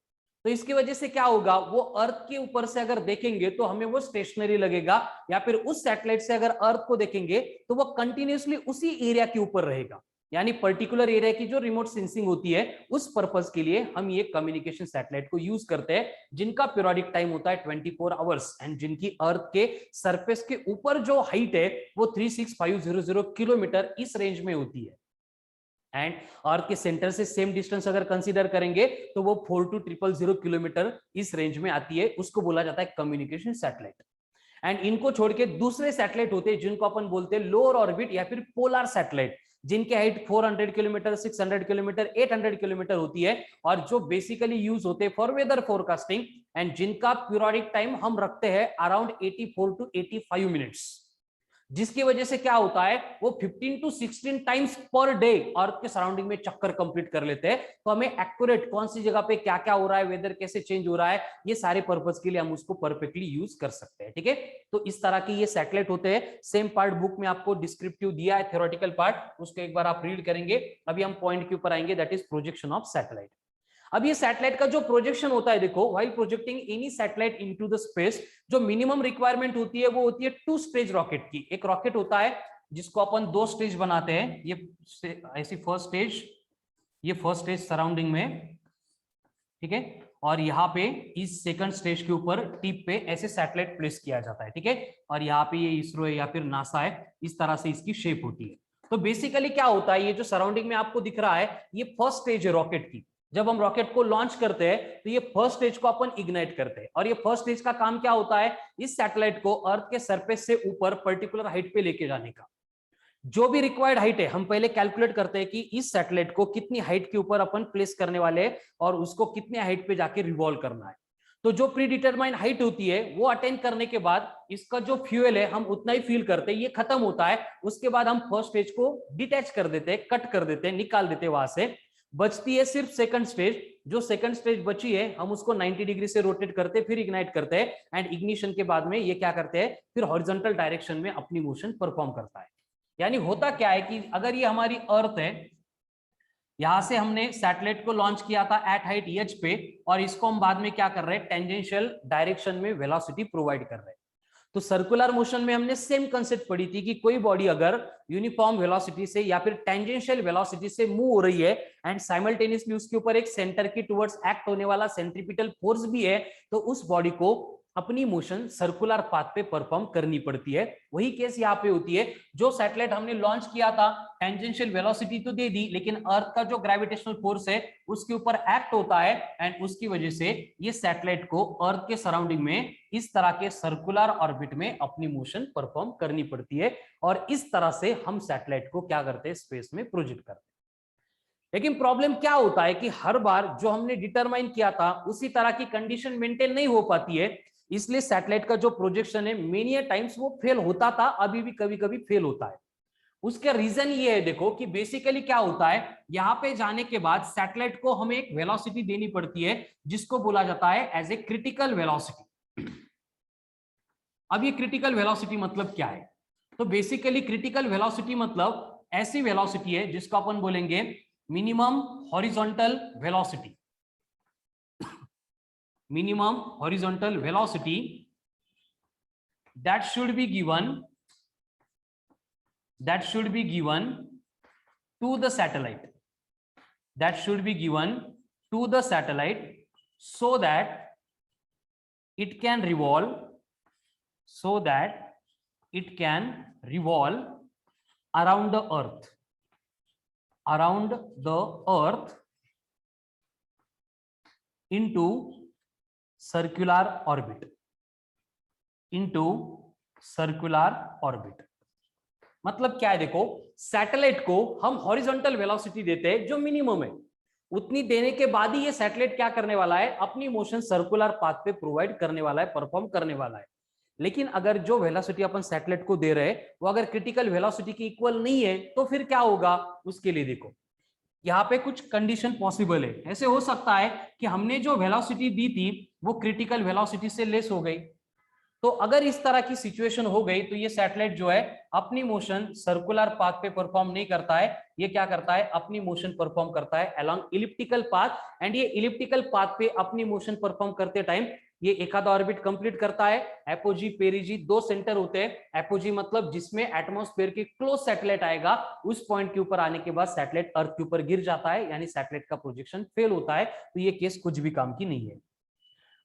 तो इसकी वजह से क्या होगा, वो अर्थ के ऊपर से अगर देखेंगे तो हमें वो स्टेशनरी लगेगा, या फिर उस सैटेलाइट से अगर अर्थ को देखेंगे तो वो कंटिन्यूअसली उसी एरिया के ऊपर रहेगा, यानी पर्टिकुलर एरिया की जो रिमोट सेंसिंग होती है उस पर्पस के लिए हम ये कम्युनिकेशन सैटेलाइट को यूज करते हैं, जिनका पीरियोडिक टाइम होता है 24 आवर्स, एंड जिनकी अर्थ के सरफेस के ऊपर जो हाइट है वो 36500 किलोमीटर इस रेंज में होती है। एंड अर्थ के सेंटर से सेम डिस्टेंस अगर कंसीडर करेंगे तो वो 42000 किलोमीटर इस रेंज में आती है, उसको बोला जाता है कम्युनिकेशन सैटेलाइट। एंड इनको छोड़ के दूसरे सैटेलाइट होते हैं जिनको अपन बोलते हैं लोअर ऑर्बिट या फिर पोलर सैटेलाइट, जिनकी हाइट 400 किलोमीटर, 600 किलोमीटर, 800 किलोमीटर होती है और जो बेसिकली यूज होते हैं फॉर वेदर फोरकास्टिंग एंड जिनका पीरियोडिक टाइम हम रखते हैं अराउंड 84 टू 85 मिनट्स, जिसकी वजह से क्या होता है वो 15 टू 16 टाइम्स पर डे अर्थ के सराउंडिंग में चक्कर कंप्लीट कर लेते हैं। तो हमें एक्यूरेट कौन सी जगह पे क्या क्या हो रहा है, वेदर कैसे चेंज हो रहा है, ये सारे पर्पस के लिए हम उसको परफेक्टली यूज कर सकते हैं। ठीक है, तो इस तरह के ये सैटेलाइट होते हैं। सेम पार्ट बुक में आपको डिस्क्रिप्टिव दिया है, थ्योरेटिकल पार्ट, उसको एक बार आप रीड करेंगे। अभी हम पॉइंट के ऊपर आएंगे, that is projection of satellite. अब ये सैटेलाइट का जो प्रोजेक्शन होता है, देखो while projecting any satellite into the space, जो मिनिमम रिक्वायरमेंट होती है वो होती है 2 स्टेज रॉकेट की। एक रॉकेट होता है जिसको अपन 2 स्टेज बनाते हैं, ये ऐसी फर्स्ट स्टेज, ये फर्स्ट स्टेज सराउंडिंग में, ठीक है, और यहाँ पे इस सेकंड स्टेज के ऊपर टिप पे ऐसे सैटेलाइट प्लेस किया जाता है। ठीक है, और यहाँ पे ये इसरो है या फिर नासा है, इस तरह से इसकी शेप होती है। तो बेसिकली क्या होता है, ये जो सराउंडिंग में आपको दिख रहा है ये फर्स्ट स्टेज है रॉकेट की। जब हम रॉकेट को लॉन्च करते हैं तो ये फर्स्ट स्टेज को अपन इग्नाइट करते हैं, और ये फर्स्ट स्टेज का काम क्या होता है, इस सैटेलाइट को अर्थ के सरफेस से ऊपर पर्टिकुलर हाइट पे लेके जाने का। जो भी रिक्वायर्ड हाइट है हम पहले कैलकुलेट करते हैं कि इस सैटेलाइट को कितनी हाइट के ऊपर अपन प्लेस करने वाले हैं और उसको कितने हाइट पे जाके रिवॉल्व करना है। तो जो प्री डिटरमाइंड हाइट होती है वो अटेन करने के बाद इसका जो फ्यूल है हम उतना ही फील करते हैं, ये खत्म होता है। उसके बाद हम फर्स्ट स्टेज को डिटैच कर देते हैं, कट कर देते हैं, निकाल देते हैं वहां से। बचती है सिर्फ सेकंड स्टेज। जो सेकंड स्टेज बची है हम उसको 90 डिग्री से रोटेट करते हैं, फिर इग्नाइट करते हैं एंड इग्निशन के बाद में ये क्या करते हैं, फिर हॉरिजॉन्टल डायरेक्शन में अपनी मोशन परफॉर्म करता है। यानी होता क्या है कि अगर ये हमारी अर्थ है, यहां से हमने सैटेलाइट को लॉन्च किया था एट हाइट एच पे, और इसको हम बाद में क्या कर रहे हैं, टेंजेंशियल डायरेक्शन में वेलोसिटी प्रोवाइड कर रहे हैं। तो सर्कुलर मोशन में हमने सेम कंसेप्ट पढ़ी थी कि कोई बॉडी अगर यूनिफॉर्म वेलोसिटी से या फिर टेंजेंशियल वेलोसिटी से मूव हो रही है एंड साइमल्टेनियसली उसके ऊपर एक सेंटर की टुवर्ड्स एक्ट होने वाला सेंट्रीपिटल फोर्स भी है, तो उस बॉडी को अपनी मोशन सर्कुलर पाथ पे परफॉर्म करनी पड़ती है। वही केस यहाँ पे होती है। जो सैटेलाइट हमने लॉन्च किया था, टेंजेंशियल वेलोसिटी तो दे दी, लेकिन अर्थ का जो ग्रेविटेशनल फोर्स है उसके ऊपर एक्ट होता है एंड उसकी वजह से ये सैटेलाइट को अर्थ के सराउंडिंग में इस तरह के सर्कुलर ऑर्बिट में अपनी मोशन परफॉर्म करनी पड़ती है, और इस तरह से हम सैटेलाइट को क्या करते हैं, स्पेस में प्रोजेक्ट करते हैं। लेकिन प्रॉब्लम क्या होता है कि हर बार जो हमने डिटरमाइन किया था उसी तरह की कंडीशन मेंटेन नहीं हो पाती है, इसलिए सैटेलाइट का जो प्रोजेक्शन है मेनी टाइम्स वो फेल होता था, अभी भी कभी कभी फेल होता है। उसका रीजन ये है, देखो कि बेसिकली क्या होता है, यहां पे जाने के बाद सैटेलाइट को हमें एक वेलोसिटी देनी पड़ती है जिसको बोला जाता है एज ए क्रिटिकल वेलोसिटी। अब ये क्रिटिकल वेलोसिटी मतलब क्या है, तो बेसिकली क्रिटिकल वेलोसिटी मतलब ऐसी वेलोसिटी है जिसको अपन बोलेंगे minimum horizontal velocity. minimum horizontal velocity that should be given to the satellite, so that it can revolve around the earth into circular orbit. मतलब क्या है, देखो सैटेलाइट को हम हॉरिजॉन्टल वेलोसिटी देते हैं जो मिनिमम है, उतनी देने के बाद ही ये सैटेलाइट क्या करने वाला है, अपनी मोशन सर्कुलर पाथ पे प्रोवाइड करने वाला है, परफॉर्म करने वाला है। लेकिन अगर जो वेलोसिटी अपन सैटेलाइट को दे रहे हैं वो अगर क्रिटिकल वेलोसिटी की इक्वल नहीं है तो फिर क्या होगा, उसके लिए देखो यहाँ पे कुछ कंडीशन पॉसिबल है। ऐसे हो सकता है कि हमने जो वेलोसिटी दी थी वो क्रिटिकल वेलोसिटी से लेस हो गई, तो अगर इस तरह की सिचुएशन हो गई तो ये सैटेलाइट जो है अपनी मोशन सर्कुलर पाथ पे परफॉर्म नहीं करता है, ये क्या करता है, अपनी मोशन परफॉर्म करता है अलोंग इलिप्टिकल पाथ। एंड ये इलिप्टिकल पाथ पे अपनी मोशन परफॉर्म करते टाइम ये एक आधा ऑर्बिट कंप्लीट करता है। एपोजी पेरिजी 2 सेंटर होते हैं। एपोजी मतलब जिसमें एटमॉस्फेयर के क्लोज सैटेलाइट आएगा, उस पॉइंट के ऊपर आने के बाद सैटेलाइट अर्थ के ऊपर गिर जाता है, यानी सैटेलाइट का प्रोजेक्शन फेल होता है। तो ये केस कुछ भी काम की नहीं है।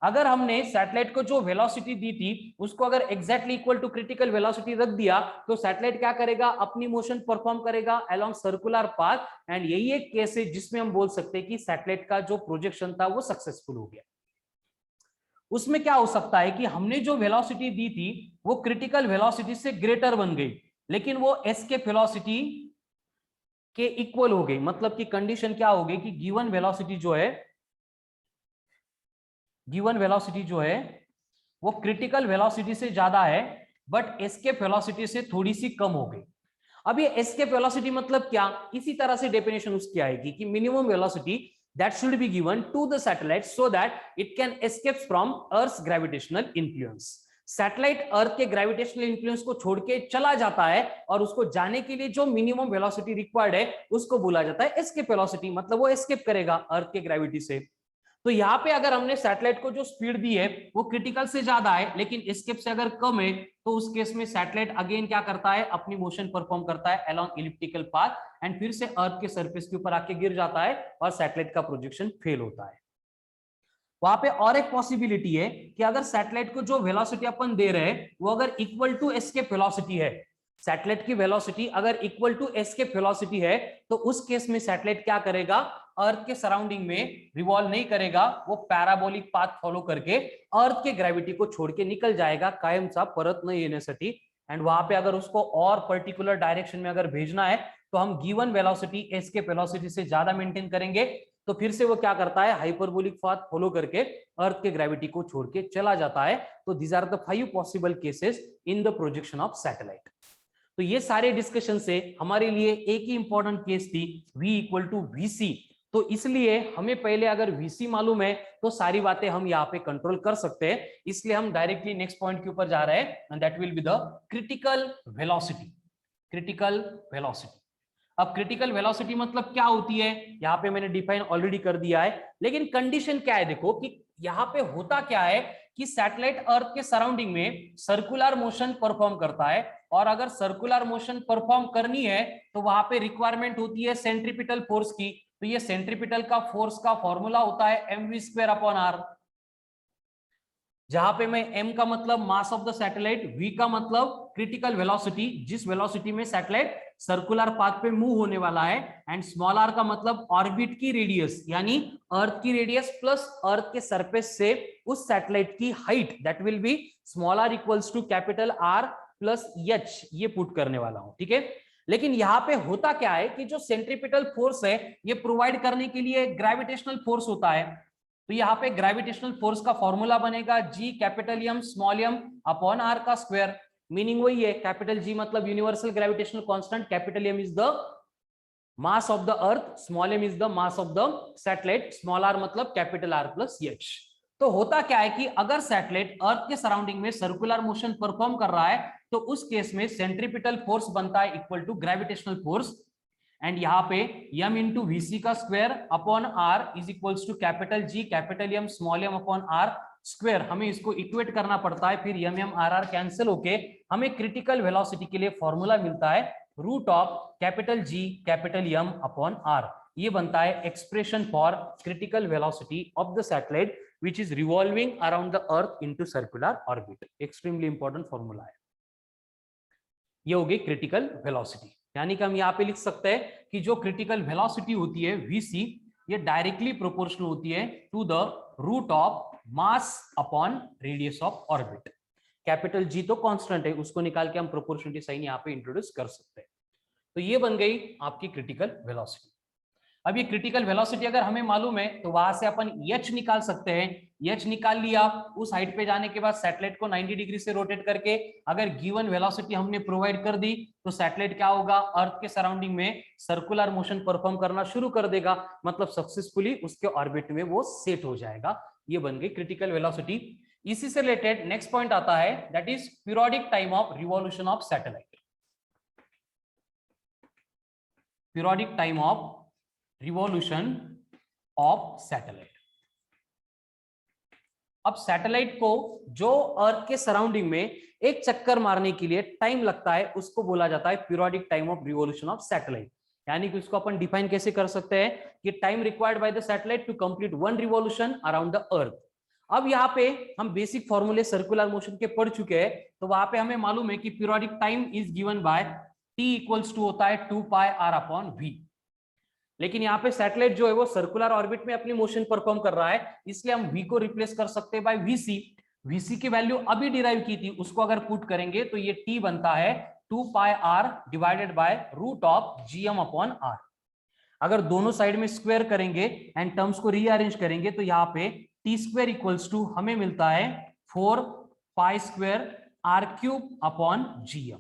अगर हमने सैटेलाइट को जो वेलोसिटी दी थी उसको अगर exactly equal to critical velocity रख दिया तो सैटेलाइट क्या करेगा, अपनी मोशन परफॉर्म करेगा अलोंग सर्कुलर पाथ। एंड यही एक केस है जिसमें हम बोल सकते हैं कि सैटेलाइट का जो प्रोजेक्शन था वो सक्सेसफुल हो गया। उसमें क्या हो सकता है कि हमने जो वेलोसिटी दी थी वो क्रिटिकल वेलोसिटी से ग्रेटर बन गई, लेकिन वो एस्केप वेलोसिटी के इक्वल हो गई। मतलब कि कंडीशन क्या हो गई कि गिवन वेलोसिटी जो है वो क्रिटिकल वेलोसिटी से ज्यादा है, बट एस्केप वेलोसिटी से थोड़ी सी कम हो गई। अब ये एस्केप वेलोसिटी मतलब क्या, इसी तरह से डेफिनेशन उसकी आएगी कि minimum velocity that should be given to the satellite so that it can escape from Earth's gravitational influence. Satellite earth के ग्रेविटेशनल इन्फ्लुएंस को छोड़ के चला जाता है और उसको जाने के लिए जो मिनिमम वेलोसिटी रिक्वायर्ड है उसको बोला जाता है एस्केप वेलोसिटी। मतलब वो एस्केप करेगा अर्थ के ग्रेविटी से। तो यहाँ पे अगर हमने सैटेलाइट को जो स्पीड दी है वो क्रिटिकल से ज्यादा है लेकिन एस्केप से अगर कम है, तो उस केस में सैटेलाइट अगेन क्या करता है, अपनी मोशन परफॉर्म करता है अलोंग इलिप्टिकल पाथ एंड फिर से अर्थ के सरफेस के ऊपर आके गिर जाता है और सैटेलाइट का प्रोजेक्शन फेल होता है। वहां पे और एक पॉसिबिलिटी है कि अगर सैटेलाइट को जो वेलोसिटी अपन दे रहे हैं वो अगर इक्वल टू एस्केप वेलोसिटी है, सैटेलाइट की वेलोसिटी अगर इक्वल टू एस्केप वेलोसिटी है, तो उस केस में सैटेलाइट क्या करेगा, अर्थ के सराउंडिंग में रिवॉल्व नहीं करेगा, वो पैराबोलिक पाथ फॉलो करके अर्थ के ग्रेविटी को छोड़ के निकल जाएगा कायमचा परत न येण्यासाठी। एंड वहां पे अगर उसको और पर्टिकुलर डायरेक्शन में अगर भेजना है तो हम गिवन वेलोसिटी एस्केप वेलोसिटी से ज्यादा मेंटेन करेंगे, तो फिर से वो क्या करता है, हाइपरबोलिक पाथ फॉलो करके अर्थ के ग्रेविटी को छोड़ के चला जाता है। तो these are the 5 possible cases in the projection of satellite. तो ये सारे डिस्कशन से हमारे लिए एक ही इंपॉर्टेंट केस थी V इक्वल टू VC। तो इसलिए हमें पहले अगर VC मालूम है तो सारी बातें हम यहाँ पे कंट्रोल कर सकते हैं। इसलिए हम डायरेक्टली नेक्स्ट पॉइंट के ऊपर जा रहे हैं and that will be the critical velocity. Critical velocity, अब क्रिटिकल वेलोसिटी मतलब क्या होती है, यहाँ पे मैंने डिफाइन ऑलरेडी कर दिया है, लेकिन कंडीशन क्या है, देखो कि यहाँ पे होता क्या है कि सैटेलाइट अर्थ के सराउंडिंग में सर्कुलर मोशन परफॉर्म करता है, और अगर सर्कुलर मोशन परफॉर्म करनी है तो वहां पे रिक्वायरमेंट होती है सेंट्रीपिटल फोर्स की। तो ये सेंट्रीपिटल का फोर्स का फॉर्मूला होता है mv²/r, जहां पे मैं m का मतलब मास ऑफ द सैटेलाइट, v का मतलब क्रिटिकल वेलोसिटी, जिस वेलोसिटी में सैटेलाइट सर्कुलर पाथ पे मूव होने वाला है, एंड स्मॉल r का मतलब ऑर्बिट की रेडियस, यानी अर्थ की रेडियस प्लस अर्थ के सरफेस से उस सैटेलाइट की height, that will be small r equals to capital R plus h, ये पुट करने वाला हूं, ठीक है। लेकिन यहाँ पे होता क्या है कि जो सेंट्रीपिटल फोर्स है ये प्रोवाइड करने के लिए ग्रेविटेशनल फोर्स होता है। तो यहाँ पे ग्रेविटेशनल फोर्स का फॉर्मूला बनेगा G capital M small m upon R का स्क्वायर। मीनिंग वही है, कैपिटल G मतलब universal gravitational constant, capital M is the mass of the earth, small m is the mass of the satellite, small r मतलब capital R plus h। तो होता क्या है कि अगर सैटेलाइट अर्थ के सराउंडिंग में सर्कुलर मोशन परफॉर्म कर रहा है तो उस केस में सेंट्रीपिटल फोर्स बनता है equal to gravitational force, and यहाँ पे m इंटू VC का square upon R is equals to capital G capital M small m upon R square. हमें इसको इक्वेट करना पड़ता है, फिर m r कैंसिल होके हमें क्रिटिकल वेलोसिटी के लिए फॉर्मूला मिलता है root of capital G capital M upon R। ये बनता है expression for critical velocity of the satellite which is revolving around the earth into circular orbit. Extremely important formula है। ये हो गई क्रिटिकल वेलोसिटी, यानी कि हम यहाँ पे लिख सकते हैं कि जो क्रिटिकल वेलोसिटी होती है VC, ये डायरेक्टली प्रोपोर्शनल होती है to the root of mass upon radius of orbit. Capital G तो कांस्टेंट है, उसको निकाल के हम प्रोपोर्शनलिटी साइन यहाँ पे इंट्रोड्यूस कर सकते हैं। तो ये बन गई आपकी क्रिटिकल वेलोसिटी। अब ये क्रिटिकल वेलोसिटी अगर हमें मालूम है तो वहां से अपन H निकाल सकते हैं। H निकाल लिया, उस हाइट पे जाने के बाद सैटेलाइट को 90 डिग्री से रोटेट करके अगर गिवन वेलोसिटी हमने प्रोवाइड कर दी तो सैटेलाइट क्या होगा, अर्थ के सराउंडिंग में सर्कुलर मोशन परफॉर्म करना शुरू कर देगा, मतलब सक्सेसफुली उसके ऑर्बिट में वो सेट हो जाएगा। ये बन गई क्रिटिकल वेलोसिटी। इसी से रिलेटेड नेक्स्ट पॉइंट आता है, that is periodic time of revolution of satellite. Periodic time of revolution of satellite. अब सैटेलाइट को जो अर्थ के सराउंडिंग में एक चक्कर मारने के लिए टाइम लगता है उसको बोला जाता है periodic time of revolution of satellite. यानी कि उसको अपन डिफाइन कैसे कर सकते हैं कि time required by the satellite to complete one revolution around the earth. अब यहाँ पे हम बेसिक फॉर्मूले सर्कुलर मोशन के पढ़ चुके हैं, तो वहां पे हमें मालूम है कि periodic time is given by T equals to होता है 2 पाई R अपॉन V। लेकिन यहाँ पे सैटेलाइट जो है वो सर्कुलर ऑर्बिट में अपनी मोशन परफॉर्म कर रहा है, इसलिए हम v को रिप्लेस कर सकते हैं बाय vc। vc की वैल्यू अभी डिराइव की थी, उसको अगर पुट करेंगे तो ये t बनता है 2 pi r divided by root of gm upon r। अगर दोनों साइड में स्क्वायर करेंगे एंड टर्म्स को रीअरेंज करेंगे तो यहाँ पे टी स्क्वायर इक्वल्स टू हमें मिलता है 4 pi square r cube upon gm।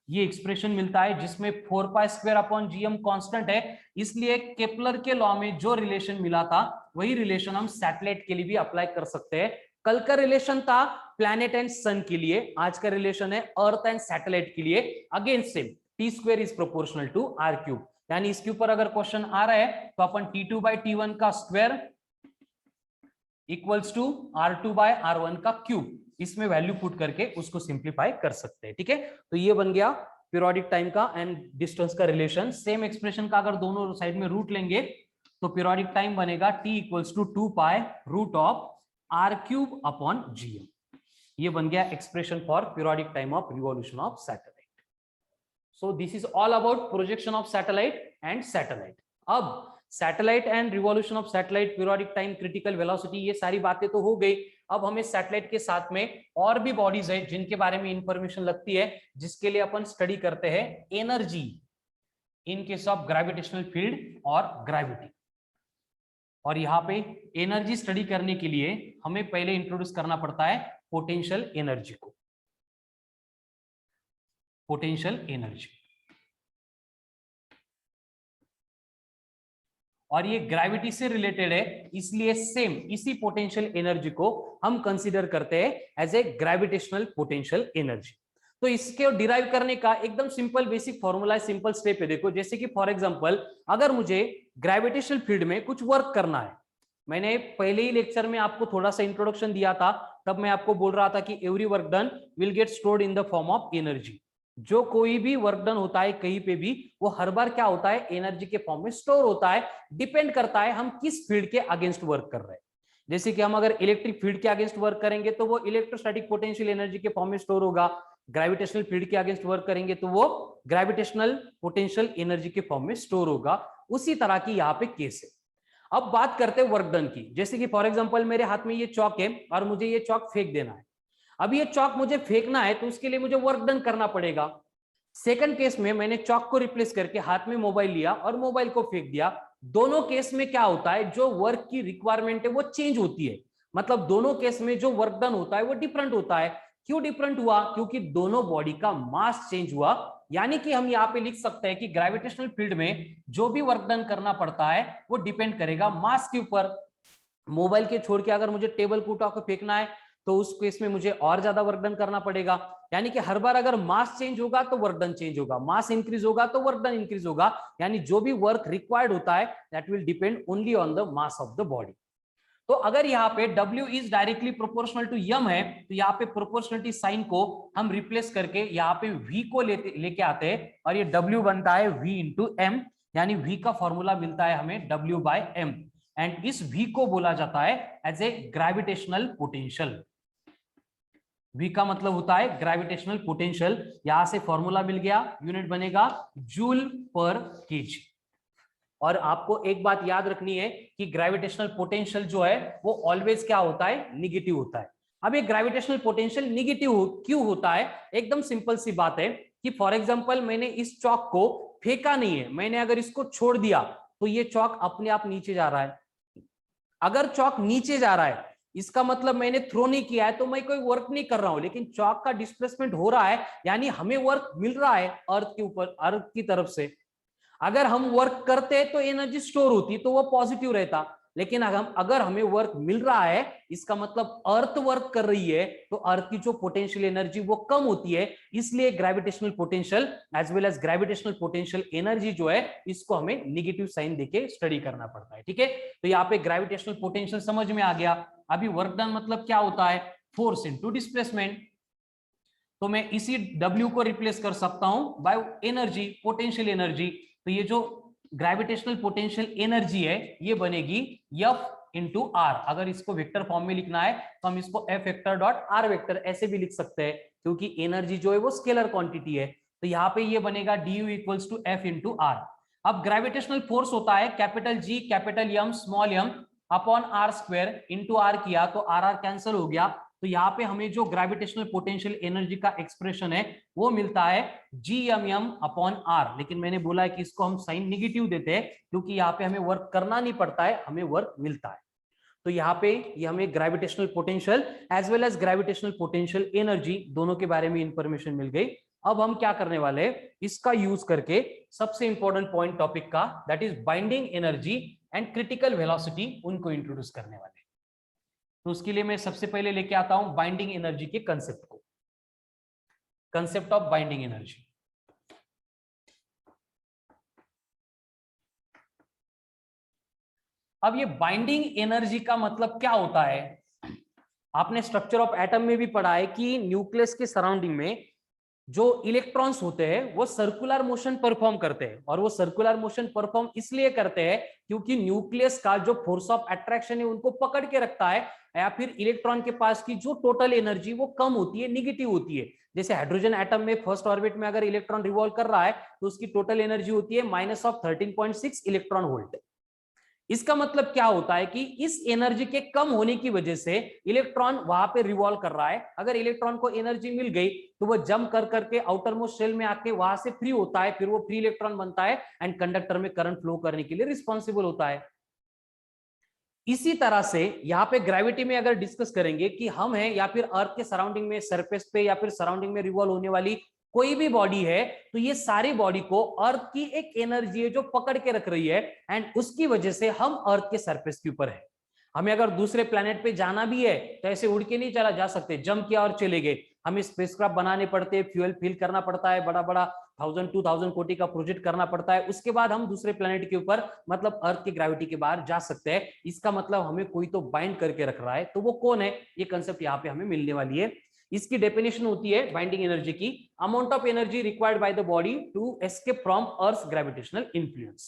ये एक्सप्रेशन मिलता है जिसमें 4 pi square upon gm constant है, इसलिए केपलर के लॉ में जो रिलेशन मिला था वही रिलेशन हम सैटेलाइट के लिए भी अप्लाई कर सकते हैं। कल का रिलेशन था प्लैनेट एंड सन के लिए, आज का रिलेशन है अर्थ एंड सैटेलाइट के लिए। Again same, T square is proportional to R cube, यानी इसके ऊपर अगर क्वेश्चन आ रहा है तो अपन t2 बाई t1 का square equals to r2 bye r1 का क्यूब, इसमें वैल्यू पुट करके उसको सिंप्लीफाई कर सकते हैं। ठीक है, तो ये बन गया पीरियोडिक टाइम का एंड डिस्टेंस का रिलेशन। सेम एक्सप्रेशन का अगर दोनों साइड में रूट लेंगे तो पीरियोडिक टाइम बनेगा t equals to 2 pi root of r cube upon gm। ये बन गया expression for periodic time of revolution of satellite. So this is all about projection of satellite and satellite. अब satellite and revolution of satellite, periodic time, critical velocity, ये सारी बातें तो हो गई। अब हमें सैटेलाइट के साथ में और भी बॉडीज है जिनके बारे में इंफॉर्मेशन लगती है, जिसके लिए अपन स्टडी करते हैं energy in case of gravitational field और ग्रेविटी। और यहाँ पे एनर्जी स्टडी करने के लिए हमें पहले इंट्रोड्यूस करना पड़ता है पोटेंशियल एनर्जी को। पोटेंशियल एनर्जी, और ये ग्रेविटी से रिलेटेड है, इसलिए सेम इसी पोटेंशियल एनर्जी को हम कंसीडर करते हैं as a gravitational potential energy. तो इसके डिराइव करने का एकदम सिंपल बेसिक फॉर्मूला है, सिंपल स्टेप है। देखो, जैसे कि फॉर एग्जांपल अगर मुझे ग्रेविटेशनल फील्ड में कुछ वर्क करना है, मैंने पहले ही लेक्चर में आपको थोड़ा सा इंट्रोडक्शन दिया था, तब मैं आपको बोल रहा था कि every work done will get stored in the form of energy. जो कोई भी वर्क डन होता है कहीं पे भी, वो हर बार क्या होता है, एनर्जी के फॉर्म में स्टोर होता है। डिपेंड करता है हम किस फील्ड के अगेंस्ट वर्क कर रहे हैं। जैसे कि हम अगर इलेक्ट्रिक फील्ड के अगेंस्ट वर्क करेंगे तो वो इलेक्ट्रोस्टैटिक पोटेंशियल एनर्जी के फॉर्म में स्टोर होगा। ग्रेविटेशनल फील्ड के अगेंस्ट वर्क करेंगे तो वो ग्रेविटेशनल पोटेंशियल एनर्जी के फॉर्म में स्टोर होगा। उसी तरह की यहाँ पे केस है। अब बात करते हैं वर्क डन की। जैसे कि फॉर एग्जांपल मेरे हाथ में ये चौक है और मुझे ये चौक फेंक देना है। अब ये चौक मुझे फेंकना है तो उसके लिए मुझे वर्क डन करना पड़ेगा। सेकंड केस में मैंने चौक को रिप्लेस करके हाथ में मोबाइल लिया और मोबाइल को फेंक दिया। दोनों केस में क्या होता है, जो वर्क की रिक्वायरमेंट है वो चेंज होती है। मतलब दोनों केस में जो वर्क डन होता है वो डिफरेंट होता है। क्यों डिफरेंट हुआ? क्योंकि दोनों बॉडी का मास चेंज हुआ। यानी कि हम यहाँ पे लिख सकते हैं कि ग्रेविटेशनल फील्ड में जो भी वर्क डन करना पड़ता है वो डिपेंड करेगा मास के ऊपर। मोबाइल के छोड़ के अगर मुझे टेबल को उठा के फेंकना है तो उस केस में मुझे और ज्यादा वर्क डन करना पड़ेगा। यानी कि हर बार अगर मास चेंज होगा तो वर्क डन चेंज होगा, मास इंक्रीज होगा तो वर्क डन इंक्रीज होगा। यानी जो भी वर्क रिक्वायर्ड होता है that will depend only on the mass of the body. तो अगर यहाँ पे W is directly proportional to m है तो यहाँ पे प्रोपोर्शनलिटी साइन को हम रिप्लेस करके यहाँ पे V को लेके आते हैं और ये W बनता है V इंटू m, यानी V का फॉर्मूला मिलता है हमें W बाय m। एंड इस V को बोला जाता है as a gravitational potential. V का मतलब होता है ग्रेविटेशनल पोटेंशियल। यहां से फॉर्मूला मिल गया, यूनिट बनेगा जूल पर केजी। और आपको एक बात याद रखनी है कि ग्रेविटेशनल पोटेंशियल जो है वो ऑलवेज क्या होता है, निगेटिव होता है। अब ये ग्रेविटेशनल पोटेंशियल निगेटिव क्यों होता है? एकदम सिंपल सी बात है कि फॉर एग्जांपल मैंने इस चौक को फेंका नहीं है, मैंने अगर इसको छोड़ दिया तो ये चौक अपने आप नीचे जा रहा है। अगर चौक नीचे जा रहा है इसका मतलब मैंने थ्रो नहीं किया है, तो मैं कोई वर्क नहीं कर रहा हूं, लेकिन चौक का डिस्प्लेसमेंट हो रहा है, यानी हमें वर्क मिल रहा है अर्थ के ऊपर, अर्थ की तरफ से। अगर हम वर्क करते तो एनर्जी स्टोर होती तो वो पॉजिटिव रहता, लेकिन अगर हमें वर्क मिल रहा है इसका मतलब अर्थ वर्क कर रही है, तो अर्थ की जो पोटेंशियल एनर्जी वो कम होती है। इसलिए gravitational potential as well as gravitational potential energy जो है इसको हमें नेगेटिव साइन देके स्टडी करना पड़ता है। ठीक है, तो यहाँ पे ग्रेविटेशनल पोटेंशियल समझ में आ गया। अभी वर्क डन मतलब क्या होता है, फोर्स इनटू डिस्प्लेसमेंट। तो मैं इसी W को रिप्लेस कर सकता हूं बाय एनर्जी, पोटेंशियल एनर्जी। तो ये जो ग्रेविटेशनल पोटेंशियल एनर्जी है ये बनेगी F इंटू आर। अगर इसको वेक्टर फॉर्म में लिखना है तो हम इसको F vector dot are vector ऐसे भी लिख सकते हैं, क्योंकि एनर्जी जो है वो स्केलर क्वांटिटी है। तो यहाँ पे ये बनेगा du equals to F into R. अब ग्रेविटेशनल फोर्स होता है capital G capital M small M upon R square into R किया तो आर आर कैंसिल हो गया, तो यहाँ पे हमें जो ग्रेविटेशनल पोटेंशियल एनर्जी का एक्सप्रेशन है वो मिलता है G M M upon R. लेकिन मैंने बोला है कि इसको हम साइन निगेटिव देते हैं क्योंकि यहाँ पे हमें वर्क करना नहीं पड़ता है, हमें वर्क मिलता है। तो यहाँ पे ये हमें gravitational potential as well as gravitational potential energy दोनों के बारे में इंफॉर्मेशन मिल गई। अब हम क्या करने वाले हैं, इसका यूज करके सबसे इंपॉर्टेंट पॉइंट टॉपिक का, that is binding energy and critical velocity, उनको इंट्रोड्यूस करने वाले। तो उसके लिए मैं सबसे पहले लेके आता हूं बाइंडिंग एनर्जी के कंसेप्ट को, कंसेप्ट ऑफ बाइंडिंग एनर्जी। अब ये बाइंडिंग एनर्जी का मतलब क्या होता है, आपने स्ट्रक्चर ऑफ एटम में भी पढ़ा है कि न्यूक्लियस के सराउंडिंग में जो इलेक्ट्रॉन्स होते हैं वो सर्कुलर मोशन परफॉर्म करते हैं, और वो सर्कुलर मोशन परफॉर्म इसलिए करते हैं क्योंकि न्यूक्लियस का जो फोर्स ऑफ अट्रैक्शन है उनको पकड़ के रखता है, या फिर इलेक्ट्रॉन के पास की जो टोटल एनर्जी वो कम होती है, निगेटिव होती है। जैसे हाइड्रोजन एटम में फर्स्ट ऑर्बिट में अगर इलेक्ट्रॉन रिवॉल्व कर रहा है तो उसकी टोटल एनर्जी होती है -13.6 इलेक्ट्रॉन वोल्ट। इसका मतलब क्या होता है कि इस एनर्जी के कम होने की वजह से इलेक्ट्रॉन वहां पे रिवॉल्व कर रहा है। अगर इलेक्ट्रॉन को एनर्जी मिल गई तो वो जंप कर करके आउटर मोस्ट शेल में आके वहां से फ्री होता है, फिर वो फ्री इलेक्ट्रॉन बनता है एंड कंडक्टर में करंट फ्लो करने के लिए रिस्पॉन्सिबल होता है। इसी तरह से यहाँ पे ग्रेविटी में अगर डिस्कस करेंगे कि हम हैं या फिर अर्थ के सराउंडिंग में, सरफेस पे या फिर सराउंडिंग में रिवॉल्व होने वाली कोई भी बॉडी है, तो ये सारी बॉडी को अर्थ की एक एनर्जी है जो पकड़ के रख रही है, एंड उसकी वजह से हम अर्थ के सरफेस के ऊपर है। हमें अगर दूसरे प्लेनेट पे जाना भी है तो ऐसे उड़ के नहीं चला जा सकते, जंप किया और चले गए। हमें स्पेसक्राफ्ट बनाने पड़ते हैं, फ्यूल फिल करना पड़ता है, बड़ा बड़ा 1000-2000 कोटि का प्रोजेक्ट करना पड़ता है, उसके बाद हम दूसरे प्लेनेट के ऊपर मतलब अर्थ की ग्रेविटी के बाहर जा सकते हैं। इसका मतलब हमें कोई तो बाइंड करके रख रहा है, तो वो कौन है, ये कंसेप्ट यहाँ पे हमें मिलने वाली है। इसकी डेफिनेशन होती है बाइंडिंग एनर्जी की, amount of energy required by the body to escape from earth gravitational influence.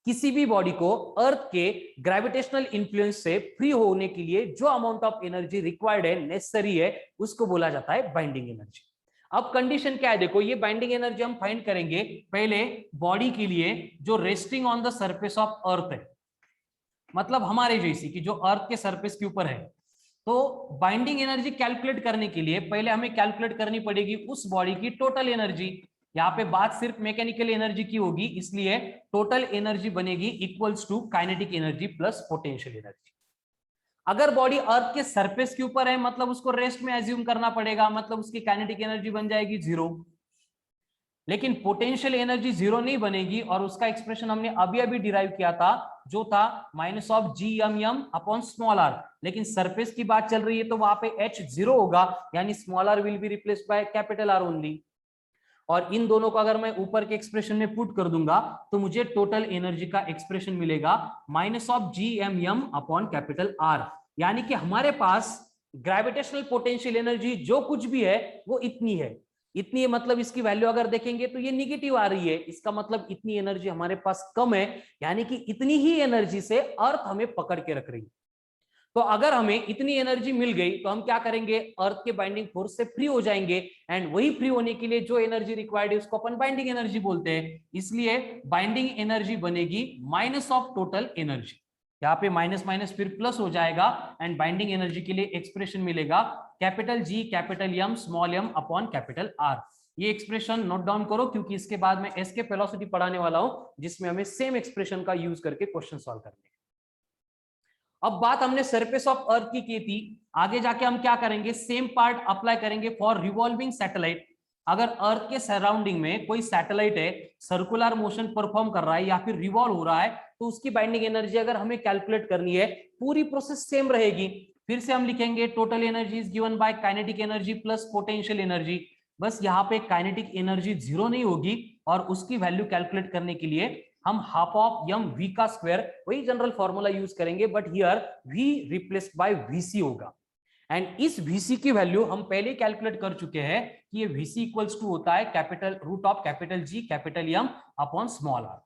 किसी भी बॉडी को अर्थ के ग्रेविटेशनल इन्फ्लुएंस से फ्री होने के लिए जो अमाउंट ऑफ एनर्जी रिक्वायर्ड है, नेसेसरी है, उसको बोला जाता है बाइंडिंग एनर्जी। अब कंडीशन क्या है, देखो ये बाइंडिंग एनर्जी हम फाइंड करेंगे पहले बॉडी के लिए जो resting on the surface of अर्थ है, मतलब हमारे जैसी कि जो अर्थ के सरफेस के ऊपर है। तो बाइंडिंग एनर्जी कैलकुलेट करने के लिए पहले हमें कैलकुलेट करनी पड़ेगी उस बॉडी की टोटल एनर्जी। यहाँ पे बात सिर्फ मैकेनिकल एनर्जी की होगी, इसलिए टोटल एनर्जी बनेगी equals to kinetic energy plus potential energy. अगर बॉडी अर्थ के सरफेस के ऊपर है मतलब उसको रेस्ट में एज्यूम करना पड़ेगा, मतलब उसकी काइनेटिक एनर्जी बन जाएगी 0। लेकिन पोटेंशियल एनर्जी 0 नहीं बनेगी, और उसका एक्सप्रेशन हमने अभी अभी डिराइव किया था जो था -GM अपॉन स्मॉल r। लेकिन सरफेस की बात चल रही है तो वहां पे h 0 होगा, यानी small r will be replaced by capital R only. और इन दोनों को अगर मैं ऊपर के एक्सप्रेशन में पुट कर दूंगा तो मुझे टोटल एनर्जी का एक्सप्रेशन मिलेगा -GM अपॉन कैपिटल R। यानी कि हमारे पास ग्रेविटेशनल पोटेंशियल एनर्जी जो कुछ भी है वो इतनी है, इतनी है, मतलब इसकी वैल्यू अगर देखेंगे तो ये निगेटिव आ रही है, इसका मतलब इतनी एनर्जी हमारे पास कम है, यानी कि इतनी ही एनर्जी से अर्थ हमें पकड़ के रख रही है। तो अगर हमें इतनी एनर्जी मिल गई तो हम क्या करेंगे, अर्थ के बाइंडिंग फोर्स से फ्री हो जाएंगे, एंड वही फ्री होने के लिए जो एनर्जी रिक्वायर्ड है उसको अपन बाइंडिंग एनर्जी बोलते हैं। इसलिए बाइंडिंग एनर्जी बनेगी माइनस ऑफ टोटल एनर्जी, यहाँ पे माइनस माइनस फिर प्लस हो जाएगा, एंड बाइंडिंग एनर्जी के लिए एक्सप्रेशन मिलेगा capital G capital M small m upon capital R। ये एक्सप्रेशन नोट डाउन करो क्योंकि इसके बाद मैं एस्केप वेलोसिटी पढ़ाने वाला हूं जिसमें हमें सेम एक्सप्रेशन का यूज करके क्वेश्चन सॉल्व करने। अब बात हमने सरफेस ऑफ अर्थ की थी, आगे जाके हम क्या करेंगे, सेम पार्ट अप्लाई करेंगे फॉर रिवॉल्विंग सैटेलाइट। अगर अर्थ के सराउंडिंग में कोई सैटेलाइट है, सर्कुलर मोशन परफॉर्म कर रहा है या फिर रिवॉल्व हो रहा है, तो उसकी बाइंडिंग एनर्जी अगर हमें कैलकुलेट करनी है, पूरी प्रोसेस सेम रहेगी। फिर से हम लिखेंगे total energy is given bye kinetic energy plus potential energy. बस यहाँ पे काइनेटिक एनर्जी 0 नहीं होगी, और उसकी वैल्यू कैलकुलेट करने के लिए हम हाफ ऑफ यम वी का स्क्वायर, वही जनरल फॉर्मूला यूज करेंगे, but here we replaced by VC होगा। एंड इस वीसी की वैल्यू हम पहले कैलकुलेट कर चुके हैं कि ये वीसी इक्वल्स टू होता है capital root of capital G capital M upon small r।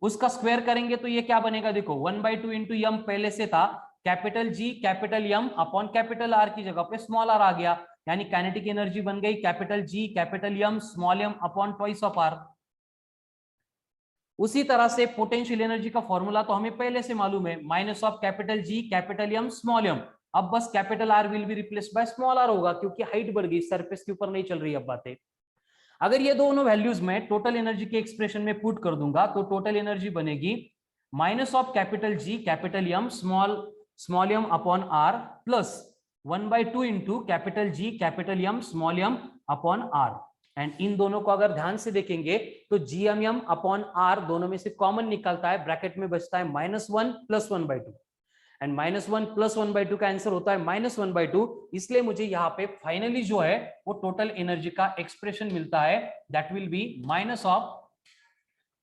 उसका स्क्वायर करेंगे तो ये क्या बनेगा, देखो 1/2 इंटू यम पहले से था, capital G capital M upon capital R की जगह पे स्मॉल r आ गया, यानी काइनेटिक एनर्जी बन गई capital G capital M small m upon twice of r। उसी तरह से पोटेंशियल एनर्जी का फॉर्मूला तो हमें पहले से मालूम है, minus of capital G capital M small M. अब बस capital R will be replace by small R होगा, क्योंकि हाइट बढ़ गई, सरफेस के ऊपर नहीं चल रही अब बातें। अगर ये दोनों वैल्यूज में टोटल एनर्जी के एक्सप्रेशन में पुट कर दूंगा तो टोटल एनर्जी बनेगी minus of capital G capital M small M upon R plus 1/2 into capital G capital M small M upon R. And इन दोनों को अगर ध्यान से देखेंगे तो G M M upon R दोनों में से कॉमन निकलता है, ब्रैकेट में बचता है -1 + 1/2 एंड -1 + 1/2 का आंसर होता है -1/2। इसलिए मुझे यहाँ पे फाइनली जो है वो टोटल एनर्जी का एक्सप्रेशन मिलता है, that will be minus of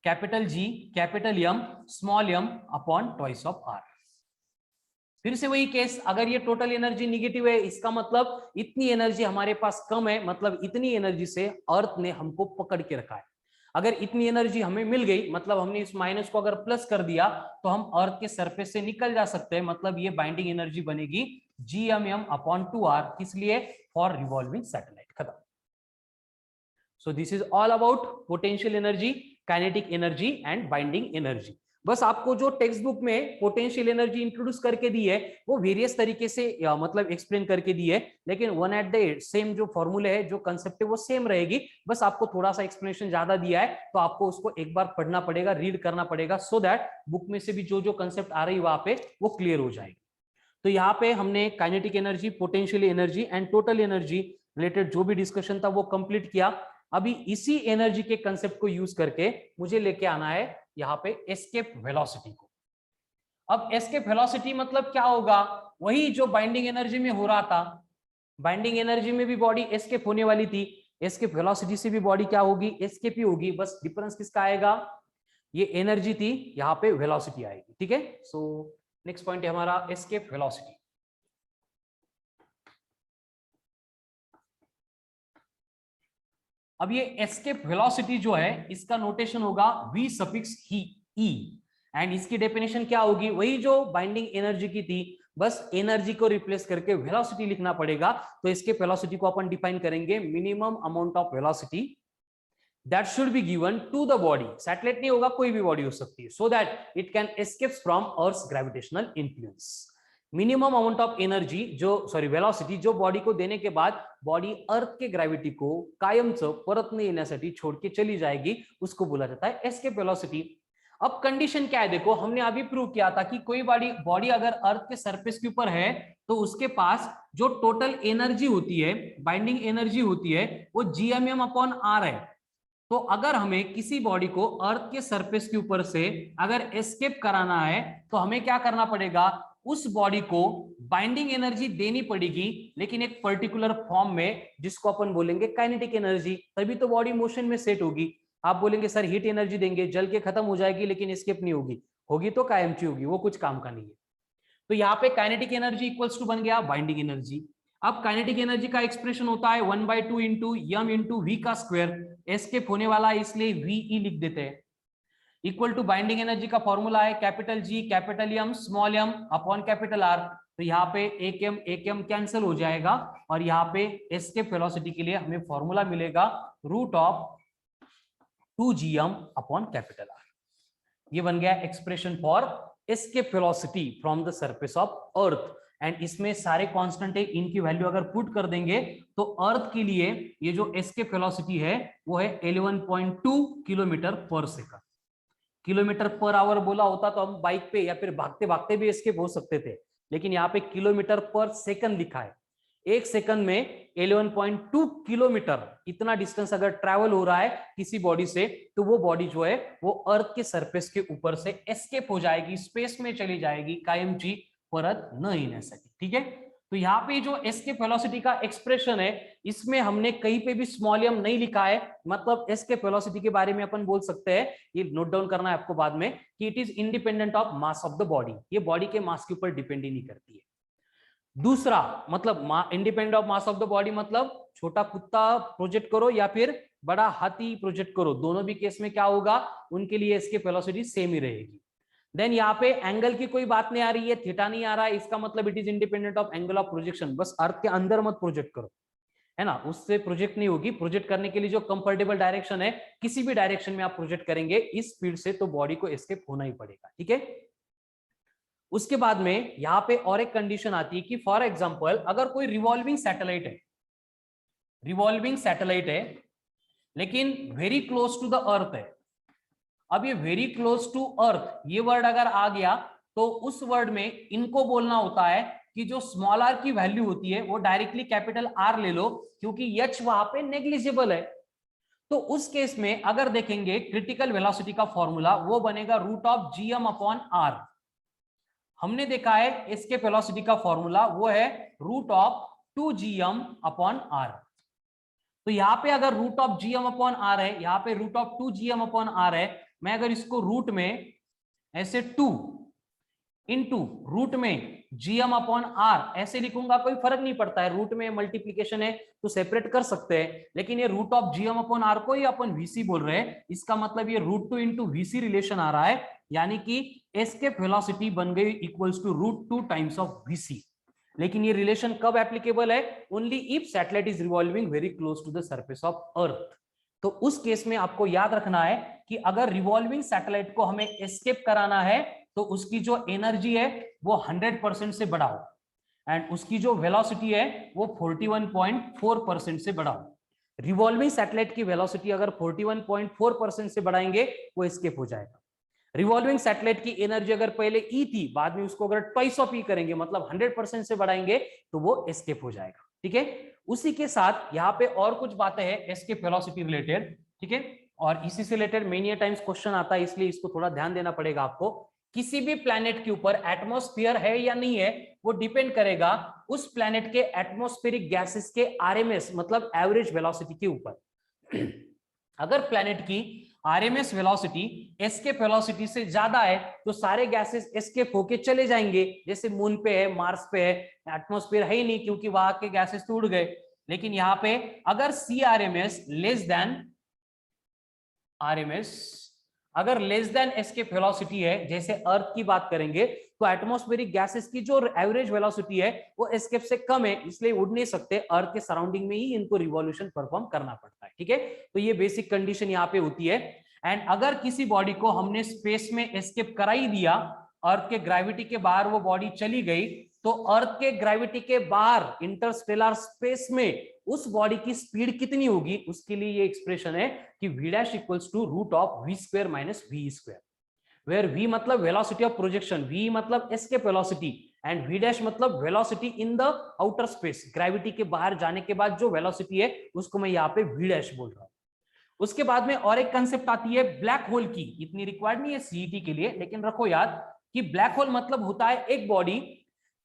capital G capital M small M upon twice of R. फिर से वही केस, अगर ये टोटल एनर्जी निगेटिव है इसका मतलब इतनी एनर्जी हमारे पास कम है, मतलब इतनी एनर्जी से अर्थ ने हमको पकड़ के रखा है। अगर इतनी एनर्जी हमें मिल गई, मतलब हमने इस माइनस को अगर प्लस कर दिया तो हम अर्थ के सरफेस से निकल जा सकते हैं, मतलब ये बाइंडिंग एनर्जी बनेगी GMM अपॉन 2R, इसलिए फॉर रिवॉल्विंग सैटेलाइट। खत्म। सो this is all about potential energy, kinetic energy and binding energy. बस आपको जो टेक्स्ट बुक में पोटेंशियल एनर्जी इंट्रोड्यूस करके दी है वो वेरियस तरीके से मतलब एक्सप्लेन करके दी है, लेकिन वन एट द सेम जो फॉर्मूले है, जो कंसेप्ट है वो सेम रहेगी, बस आपको थोड़ा सा एक्सप्लेनेशन ज्यादा दिया है, तो आपको उसको एक बार पढ़ना पड़ेगा, रीड करना पड़ेगा, सो दैट बुक में से भी जो जो कंसेप्ट आ रही है वहां पे वो क्लियर हो जाएगी। तो यहाँ पे हमने kinetic energy, potential energy and total energy related जो भी डिस्कशन था वो कंप्लीट किया। अभी इसी एनर्जी के कंसेप्ट को यूज करके मुझे लेके आना है यहाँ पे एस्केप वेलोसिटी को। अब एस्केप वेलोसिटी मतलब क्या होगा, वही जो बाइंडिंग एनर्जी में हो रहा था। बाइंडिंग एनर्जी में भी बॉडी एस्केप होने वाली थी, एस्केप वेलोसिटी से भी बॉडी क्या होगी, एस्केप ही होगी, बस डिफरेंस किसका आएगा, ये एनर्जी थी, यहाँ पे वेलोसिटी आएगी। ठीक है, सो नेक्स्ट पॉइंट है हमारा एस्केप वेलोसिटी। अब ये एस्केप वेलोसिटी जो है इसका नोटेशन होगा v सफिक्स ई, एंड इसकी डेफिनेशन क्या होगी, वही जो बाइंडिंग एनर्जी की थी, बस एनर्जी को रिप्लेस करके वेलोसिटी लिखना पड़ेगा। तो एस्केप वेलोसिटी को अपन डिफाइन करेंगे minimum amount of velocity that should be given to the body, satellite नहीं होगा, कोई भी बॉडी हो सकती है, so that it can escape from earth's gravitational influence. Minimum amount of energy velocity जो बॉडी को देने के बाद बॉडी अर्थ के ग्रेविटी को कायमचं परत न येण्यासाठी छोड़ के चली जाएगी, उसको बोला जाता है एस्केप वेलोसिटी। अब कंडीशन क्या है, देखो हमने अभी प्रूव किया था कि कोई बॉडी अगर अर्थ के सरफेस के ऊपर है तो उसके पास जो टोटल एनर्जी होती है, बाइंडिंग एनर्जी होती है, वो GMM अपॉन R है। तो अगर हमें किसी बॉडी को अर्थ के सरफेस के ऊपर से अगर एस्केप कराना है तो हमें क्या करना पड़ेगा, उस बॉडी को बाइंडिंग एनर्जी देनी पड़ेगी, लेकिन एक पर्टिकुलर फॉर्म में, जिसको अपन बोलेंगे काइनेटिक एनर्जी, तभी तो बॉडी मोशन में सेट होगी। आप बोलेंगे सर हीट एनर्जी देंगे, जल के खत्म हो जाएगी लेकिन एस्केप नहीं होगी, होगी तो कायमची होगी, वो कुछ काम का नहीं है। तो यहाँ पे काइनेटिक एनर्जी इक्वल्स टू बन गया बाइंडिंग एनर्जी। अब काइनेटिक एनर्जी का एक्सप्रेशन होता है 1/2 इंटू एम इंटू वी का स्क्वायर, एस्केप होने वाला है इसलिए VE लिख देते हैं, इक्वल टू बाइंडिंग एनर्जी का फॉर्मूला है capital G capital M small m upon capital R। तो यहाँ पे एक m कैंसिल हो जाएगा और यहाँ पे एस्केप वेलोसिटी के लिए हमें फॉर्मूला मिलेगा √2gm अपॉन कैपिटल R। ये बन गया expression for escape velocity from the surface of earth. And इसमें सारे कांस्टेंट है, इनकी वैल्यू अगर पुट कर देंगे तो अर्थ के लिए ये जो एस्केप वेलोसिटी है वो है 11.2 किलोमीटर पर सेकंड। किलोमीटर पर आवर बोला होता तो हम बाइक पे या फिर भागते भागते भी एस्केप हो सकते थे, लेकिन यहाँ पे किलोमीटर पर सेकंड लिखा है। एक सेकंड में 11.2 किलोमीटर इतना डिस्टेंस अगर ट्रैवल हो रहा है किसी बॉडी से, तो वो बॉडी जो है वो अर्थ के सरफेस के ऊपर से एस्केप हो जाएगी, स्पेस में चली जाएगी, कायमची परत न येण्यासाठी। ठीक है, तो यहाँ पे जो एस्केप वेलोसिटी का एक्सप्रेशन है इसमें हमने कहीं पे भी स्मॉल m नहीं लिखा है, मतलब एस्केप वेलोसिटी के बारे में अपन बोल सकते हैं, ये नोट डाउन करना है आपको बाद में, कि it is independent of mass of the body, ये बॉडी के मास के ऊपर डिपेंड ही नहीं करती है। दूसरा मतलब independent of mass of the body मतलब छोटा कुत्ता प्रोजेक्ट करो या फिर बड़ा हाथी प्रोजेक्ट करो, दोनों भी केस में क्या होगा, उनके लिए एस्केप वेलोसिटी सेम ही रहेगी। देन यहाँ पे एंगल की कोई बात नहीं आ रही है, थीटा नहीं आ रहा है, इसका मतलब it is independent of angle of projection, बस अर्थ के अंदर मत प्रोजेक्ट करो, है ना, उससे प्रोजेक्ट नहीं होगी। प्रोजेक्ट करने के लिए जो कंफर्टेबल डायरेक्शन है, किसी भी डायरेक्शन में आप प्रोजेक्ट करेंगे इस स्पीड से, तो बॉडी को एस्केप होना ही पड़ेगा। ठीक है, उसके बाद में यहां पे और एक कंडीशन आती है कि फॉर एग्जांपल अगर कोई रिवॉल्विंग सैटेलाइट है, रिवॉल्विंग सैटेलाइट है लेकिन very close to the earth है। अब ये वेरी क्लोज टू अर्थ ये वर्ड अगर आ गया तो उस वर्ड में इनको बोलना होता है कि जो स्मॉल आर की वैल्यू होती है वो डायरेक्टली कैपिटल आर ले लो, क्योंकि एच वहां पे नेग्लिजिबल है। तो उस केस में अगर देखेंगे क्रिटिकल वेलोसिटी का फॉर्मूला वो बनेगा root of GM upon R. हमने देखा है एस्केप वेलोसिटी का फॉर्मूला वो है root of 2gm upon are. तो यहां पे अगर root of GM upon R है, यहां पे root of 2gm upon R है, मैं अगर इसको रूट में ऐसे 2 इंटू रूट में जीएम अपॉन आर ऐसे लिखूंगा, कोई फर्क नहीं पड़ता है, रूट में मल्टीप्लीकेशन है तो सेपरेट कर सकते हैं, लेकिन ये root of GM upon R को ही अपन वीसी बोल रहे हैं। इसका मतलब ये रूट 2 इंटू वीसी रिलेशन आ रहा है, यानी कि एस्केप वेलोसिटी बन गई equals to root 2 times of VC. लेकिन ये रिलेशन कब एप्लीकेबल है? Only if satellite is revolving very close to the surface of earth. तो उस केस में आपको याद रखना है कि अगर रिवॉल्विंग सैटेलाइट को हमें एस्केप कराना है तो उसकी जो एनर्जी है वो 100% से बढ़ाओ, एंड उसकी जो वेलोसिटी है वो 41.4% से बढ़ाओ। रिवॉल्विंग सैटेलाइट की वेलोसिटी अगर 41.4% से बढ़ाएंगे वो एस्केप हो जाएगा। रिवॉल्विंग सैटेलाइट की एनर्जी अगर पहले ई थी, बाद में उसको अगर ट्वाइस ऑफ ई करेंगे मतलब 100% से बढ़ाएंगे तो वो एस्केप हो जाएगा। ठीक है, उसी के साथ यहाँ पे और कुछ बातें हैं एस्केप वेलोसिटी रिलेटेड। ठीक है, और इसी से रिलेटेड मेनी टाइम्स क्वेश्चन आता है, इसलिए इसको थोड़ा ध्यान देना पड़ेगा आपको। किसी भी प्लैनेट के ऊपर एटमॉस्फेयर है या नहीं है वो डिपेंड करेगा उस प्लैनेट के एटमॉस्फेरिक गैसेस के आरएमएस मतलब एवरेज वेलोसिटी के ऊपर। अगर प्लैनेट की आरएमएस वेलोसिटी एस्केप वेलोसिटी से ज्यादा है तो सारे गैसेस एस्केप होके चले जाएंगे। जैसे मून पे है, मार्स पे है, एटमॉस्फेयर है ही नहीं क्योंकि वहां के गैसेस तो उड़ गए। लेकिन यहाँ पे अगर सी आरएमएस लेस देन आरएमएस, अगर लेस देन एस्केप वेलोसिटी है, जैसे अर्थ की बात करेंगे तो एटमॉस्फेरिक गैसेस की जो एवरेज वेलोसिटी है वो एस्केप से कम है, इसलिए उड़ नहीं सकते, अर्थ के सराउंडिंग में ही इनको रिवॉल्यूशन परफॉर्म करना पड़ता है। ठीक है, तो ये बेसिक कंडीशन यहाँ पे होती है। एंड अगर किसी बॉडी को हमने स्पेस में एस्केप करा ही दिया, अर्थ के ग्रेविटी के बाहर वो बॉडी चली गई, तो अर्थ के ग्रेविटी के बाहर इंटरस्टेलर स्पेस में उस बॉडी की स्पीड कितनी होगी, उसके लिए ये एक्सप्रेशन है कि v dash equals to root of v square minus v square, where v मतलब वेलोसिटी ऑफ प्रोजेक्शन, v मतलब escape velocity, and v dash मतलब velocity in the outer space, gravity के बाहर जाने के बाद जो वेलोसिटी है उसको मैं यहाँ पे v डैश बोल रहा हूँ। उसके बाद में और एक कंसेप्ट आती है ब्लैक होल की, इतनी रिक्वायर्ड नहीं है सीईटी के लिए, लेकिन रखो याद कि ब्लैक होल मतलब होता है एक बॉडी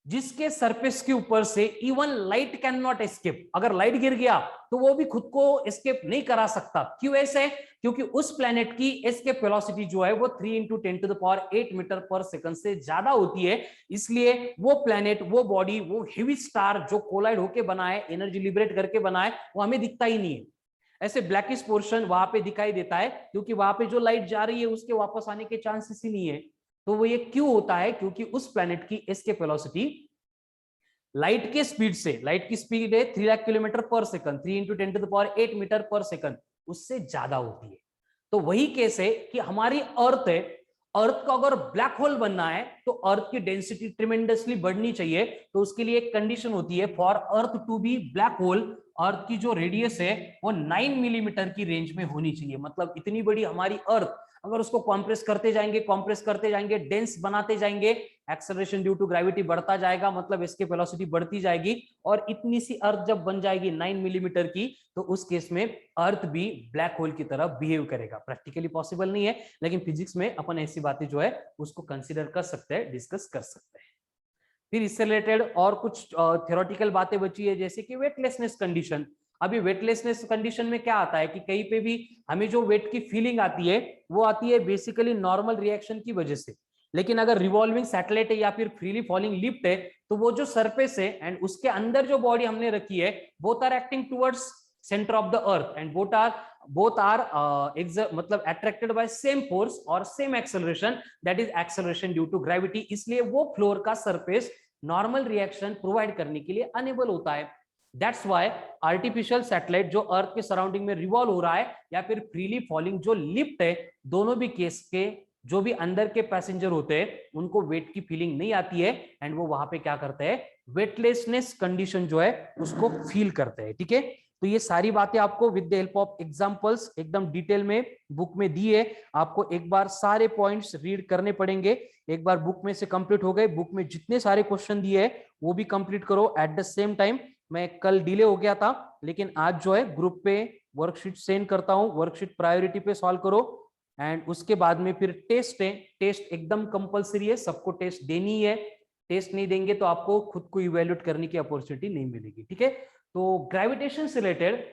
जिसके सरफेस के ऊपर से even light can not escape. अगर लाइट गिर गया तो वो भी खुद को एस्केप नहीं करा सकता। क्यों ऐसे? क्योंकि उस प्लेनेट की एस्केप वेलोसिटी जो है वो 3 × 10⁸ मीटर पर सेकंड से ज्यादा होती है, इसलिए वो प्लेनेट, वो बॉडी, वो हेवी स्टार जो कोलाइड होके बना है, एनर्जी लिबरेट करके बना है, वो हमें दिखता ही नहीं है। ऐसे ब्लैकिश पोर्शन वहां पे दिखाई देता है क्योंकि वहां पे जो लाइट जा रही है उसके वापस आने के चांसेस ही नहीं है। तो वो ये क्यों होता है? क्योंकि उस प्लैनेट की एस्केप वेलोसिटी लाइट के स्पीड से, लाइट की स्पीड है 3 लाख किलोमीटर पर सेकंड, 3 × 10⁸ मीटर पर सेकंड, उससे ज्यादा होती है। तो वही केस है कि हमारी अर्थ है, अर्थ का अगर ब्लैक होल बनना है तो अर्थ की डेंसिटी ट्रिमेंडसली बढ़नी चाहिए। तो उसके लिए एक कंडीशन होती है, for earth to be black hole, earth की जो रेडियस है वो 9 मिलीमीटर की रेंज में होनी चाहिए। मतलब इतनी बड़ी हमारी अर्थ, अगर उसको कॉम्प्रेस करते जाएंगे, डेंस बनाते जाएंगे, एक्सेलरेशन ड्यू टू ग्रेविटी बढ़ता जाएगा, मतलब इसके वेलोसिटी बढ़ती जाएगी, और इतनी सी अर्थ जब बन जाएगी 9 मिलीमीटर की, तो उस केस में अर्थ भी ब्लैक होल की तरह बिहेव करेगा। प्रैक्टिकली पॉसिबल नहीं है, लेकिन फिजिक्स में अपन ऐसी बातें जो है उसको कंसिडर कर सकते हैं, डिस्कस कर सकते हैं। फिर इससे रिलेटेड और कुछ थ्योरेटिकल बातें बची है, जैसे कि वेटलेसनेस कंडीशन। अभी वेटलेसनेस कंडीशन में क्या आता है कि कहीं पे भी हमें जो वेट की फीलिंग आती है वो आती है बेसिकली नॉर्मल रिएक्शन की वजह से, लेकिन अगर रिवॉल्विंग सैटेलाइट है या फिर फ्रीली फॉलिंग लिफ्ट है तो वो जो सरफेस है एंड उसके अंदर जो बॉडी हमने रखी है, both are acting towards centre of the earth and both are मतलब attracted by same force और same acceleration, that is acceleration due to gravity। इसलिए वो फ्लोर का सरफेस नॉर्मल रिएक्शन प्रोवाइड करने के लिए अनेबल होता है। दैट्स व्हाई आर्टिफिशियल सैटेलाइट जो अर्थ के सराउंडिंग में रिवॉल्व हो रहा है या फिर फ्रीली फॉलिंग जो लिफ्ट है, दोनों भी केस के जो भी अंदर के पैसेंजर होते हैं उनको वेट की फीलिंग नहीं आती है एंड वो वहां पे क्या करते हैं, वेटलेसनेस कंडीशन जो है उसको फील करते हैं। ठीक है, तो ये सारी बातें आपको with the help of examples एकदम डिटेल में बुक में दी है। आपको एक बार सारे पॉइंट्स रीड करने पड़ेंगे। एक बार बुक में से कंप्लीट हो गए, बुक में जितने सारे क्वेश्चन दिए हैं वो भी कंप्लीट करो एट द सेम टाइम। मैं कल डिले हो गया था लेकिन आज जो है ग्रुप पे वर्कशीट सेंड करता हूं, वर्कशीट प्रायोरिटी पे सॉल्व करो एंड उसके बाद में फिर टेस्ट है। टेस्ट एकदम कंपलसरी है, सबको टेस्ट देनी है। टेस्ट नहीं देंगे तो आपको खुद को इवेल्युएट करने की अपॉर्चुनिटी नहीं मिलेगी। ठीक है, तो ग्रेविटेशन से रिलेटेड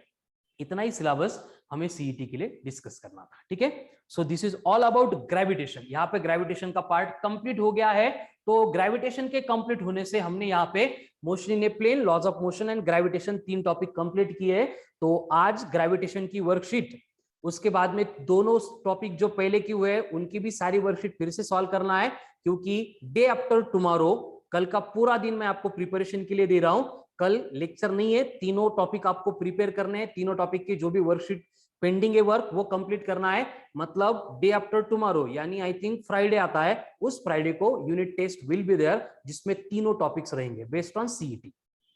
इतना ही सिलेबस हमें सीईटी के लिए डिस्कस करना था। ठीक है, so this is all about gravitation. यहाँ पे ग्रेविटेशन का पार्ट कंप्लीट हो गया है। तो ग्रेविटेशन के कंप्लीट होने से हमने यहाँ पे motion in a plane, laws of motion and gravitation 3 topic complete किए। तो आज ग्रेविटेशन की वर्कशीट, उसके बाद में दोनों टॉपिक जो पहले की हुए हैं उनकी भी सारी वर्कशीट फिर से सॉल्व करना है, क्योंकि डे आफ्टर टुमारो, कल का पूरा दिन मैं आपको प्रिपरेशन के लिए दे रहा हूं। कल लेक्चर नहीं है, तीनों टॉपिक आपको प्रिपेयर करने हैं। तीनों टॉपिक की जो भी वर्कशीट पेंडिंग है वर्क वो कंप्लीट करना है। मतलब डे आफ्टर टुमारो यानी आई थिंक फ्राइडे आता है, उस फ्राइडे को unit test will be there जिसमें तीनों टॉपिक्स रहेंगे बेस्ड ऑन सीईटी।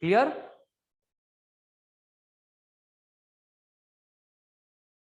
क्लियर?